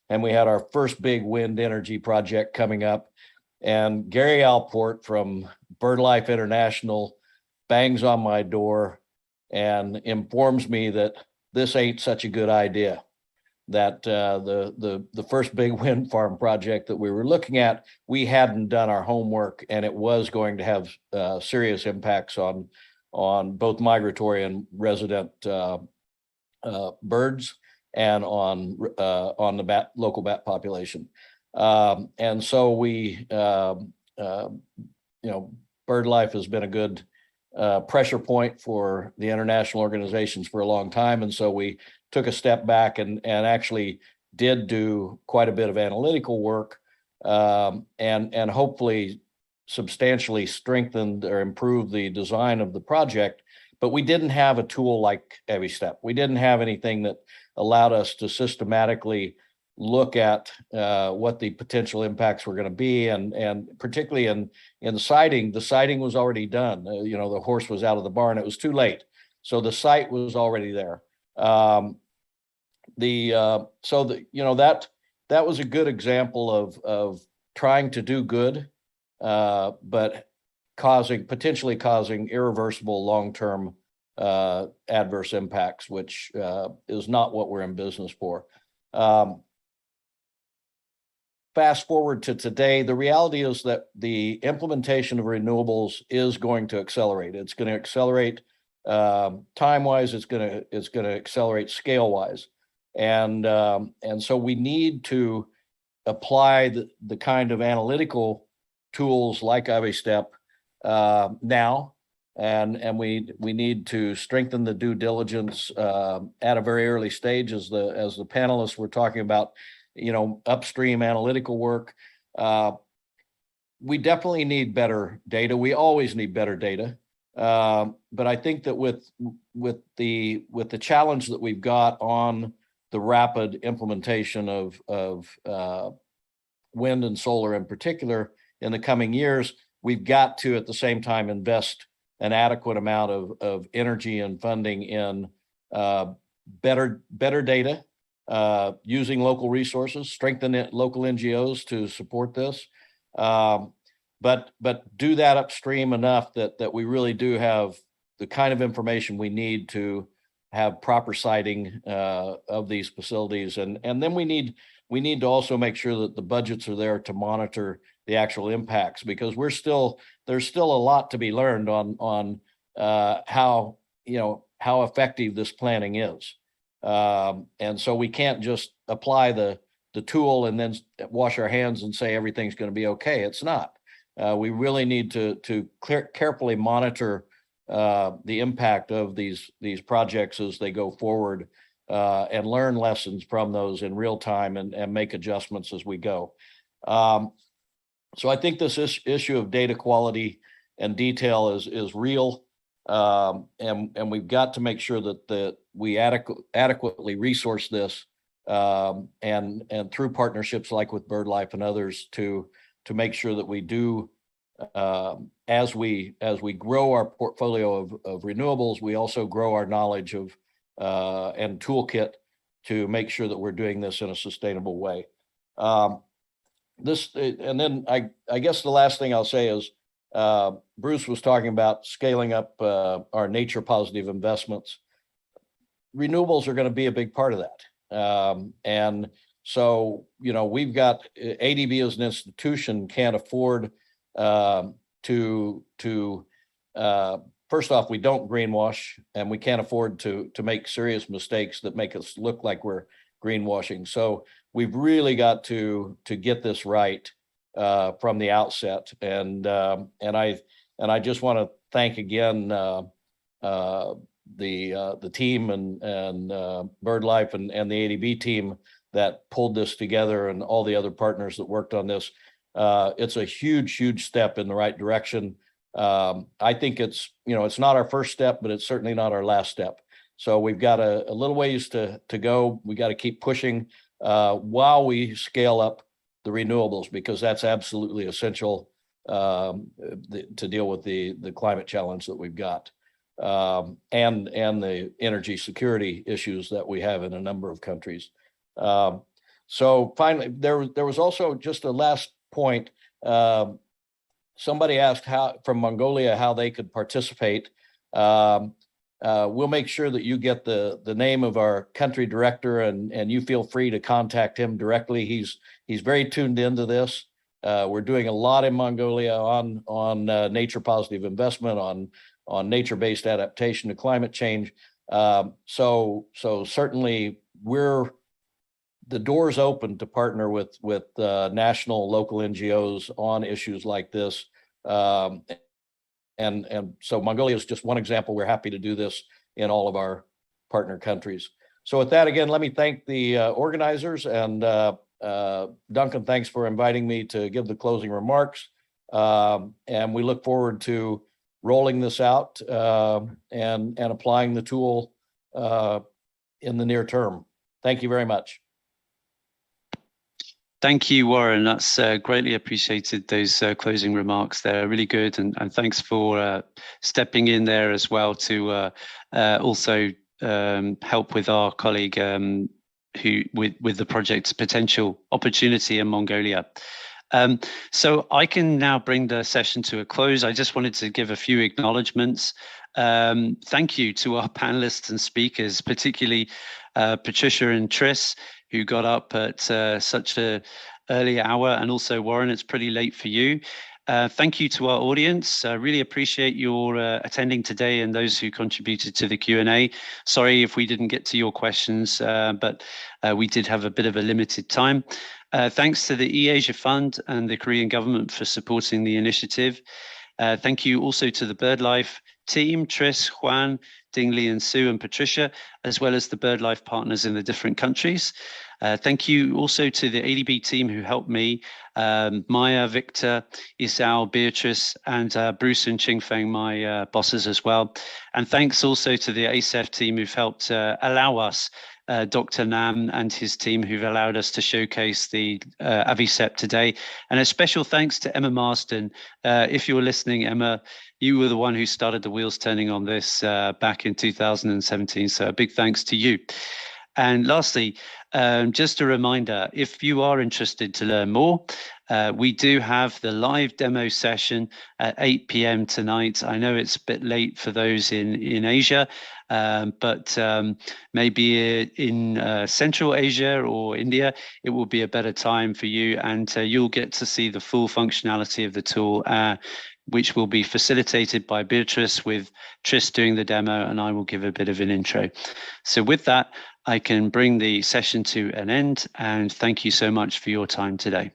and we had our first big wind energy project coming up. And Gary Alport from BirdLife International bangs on my door and informs me that this ain't such a good idea, that the first big wind farm project that we were looking at, we hadn't done our homework, and it was going to have serious impacts on both migratory and resident birds and on the local bat population. And so we, BirdLife has been a good pressure point for the international organizations for a long time. And so we took a step back and actually did do quite a bit of analytical work, and hopefully substantially strengthened or improved the design of the project. But we didn't have a tool like EviStep. We didn't have anything that allowed us to systematically look at what the potential impacts were going to be, and particularly in siting. The siting was already done. The horse was out of the barn. It was too late. So the site was already there. That was a good example of trying to do good, but potentially causing irreversible long-term adverse impacts, which is not what we're in business for. Fast forward to today, the reality is that the implementation of renewables is going to accelerate. It's going to accelerate time-wise. It's going to accelerate scale-wise, and so we need to apply the kind of analytical tools like EviStep now, and we need to strengthen the due diligence at a very early stage, as the panelists were talking about. Upstream analytical work. we definitely need better data. We always need better data. But I think that with the challenge that we've got on the rapid implementation of wind and solar in particular in the coming years, we've got to at the same time invest an adequate amount of energy and funding in better data, using local resources, strengthen local NGOs to support this, but do that upstream enough that we really do have the kind of information we need to have proper siting of these facilities, and then we need to also make sure that the budgets are there to monitor the actual impacts, because there's still a lot to be learned on how effective this planning is. And so we can't just apply the tool and then wash our hands and say everything's going to be okay. It's not. We really need to carefully monitor the impact of these projects as they go forward, and learn lessons from those in real time and make adjustments as we go. So I think this issue of data quality and detail is real. And we've got to make sure that we adequately resource this, and through partnerships like with BirdLife and others to make sure that we do, as we grow our portfolio of renewables, we also grow our knowledge of and toolkit to make sure that we're doing this in a sustainable way. And then I guess the last thing I'll say is, Bruce was talking about scaling up our nature positive investments. Renewables are going to be a big part of that. And so, we've got ADB as an institution can't afford to first off, we don't greenwash, and we can't afford to make serious mistakes that make us look like we're greenwashing. So we've really got to get this right from the outset. And I just want to thank again the team and BirdLife and the ADB team that pulled this together, and all the other partners that worked on this. It's a huge step in the right direction. I think it's not our first step, but it's certainly not our last step. So we've got a little ways to go. We got to keep pushing while we scale up the renewables, because that's absolutely essential to deal with the climate challenge that we've got, and the energy security issues that we have in a number of countries. So finally, there was also just a last point. Somebody asked from Mongolia how they could participate. We'll make sure that you get the name of our country director, and you feel free to contact him directly. He's very tuned into this. We're doing a lot in Mongolia on nature positive investment, on nature-based adaptation to climate change. So certainly the door's open to partner with national, local NGOs on issues like this. And so Mongolia is just one example. We're happy to do this in all of our partner countries. So with that, again, let me thank the organizers, and Duncan, thanks for inviting me to give the closing remarks. And we look forward to rolling this out and applying the tool in the near term. Thank you very much. Thank you, Warren. That's greatly appreciated, those closing remarks. They're really good. And thanks for stepping in there as well to also help with our colleague with the project's potential opportunity in Mongolia. So I can now bring the session to a close. I just wanted to give a few acknowledgements. Thank you to our panelists and speakers, particularly Patricia and Tris, who got up at such an early hour, and also Warren, it's pretty late for you. Thank you to our audience. I really appreciate your attending today, and those who contributed to the Q&A. Sorry if we didn't get to your questions, but we did have a bit of a limited time. Thanks to the eAsia Fund and the Korean government for supporting the initiative. Thank you also to the BirdLife team, Tris, Juan, Dingley and Sue and Patricia, as well as the BirdLife partners in the different countries. Thank you also to the ADB team who helped me, Maya, Victor, Isao, Beatrice, and Bruce and Chingfeng, my bosses as well. And thanks also to the ASEF team who've helped allow us, Dr. Nam and his team who've allowed us to showcase the AVICEP today. And a special thanks to Emma Marsden. If you're listening, Emma, you were the one who started the wheels turning on this back in 2017. So a big thanks to you. And lastly, just a reminder, if you are interested to learn more, we do have the live demo session at 8 p.m. tonight. I know it's a bit late for those in Asia, but maybe in Central Asia or India, it will be a better time for you, and you'll get to see the full functionality of the tool, which will be facilitated by Beatrice, with Tris doing the demo, and I will give a bit of an intro. So with that, I can bring the session to an end, and thank you so much for your time today.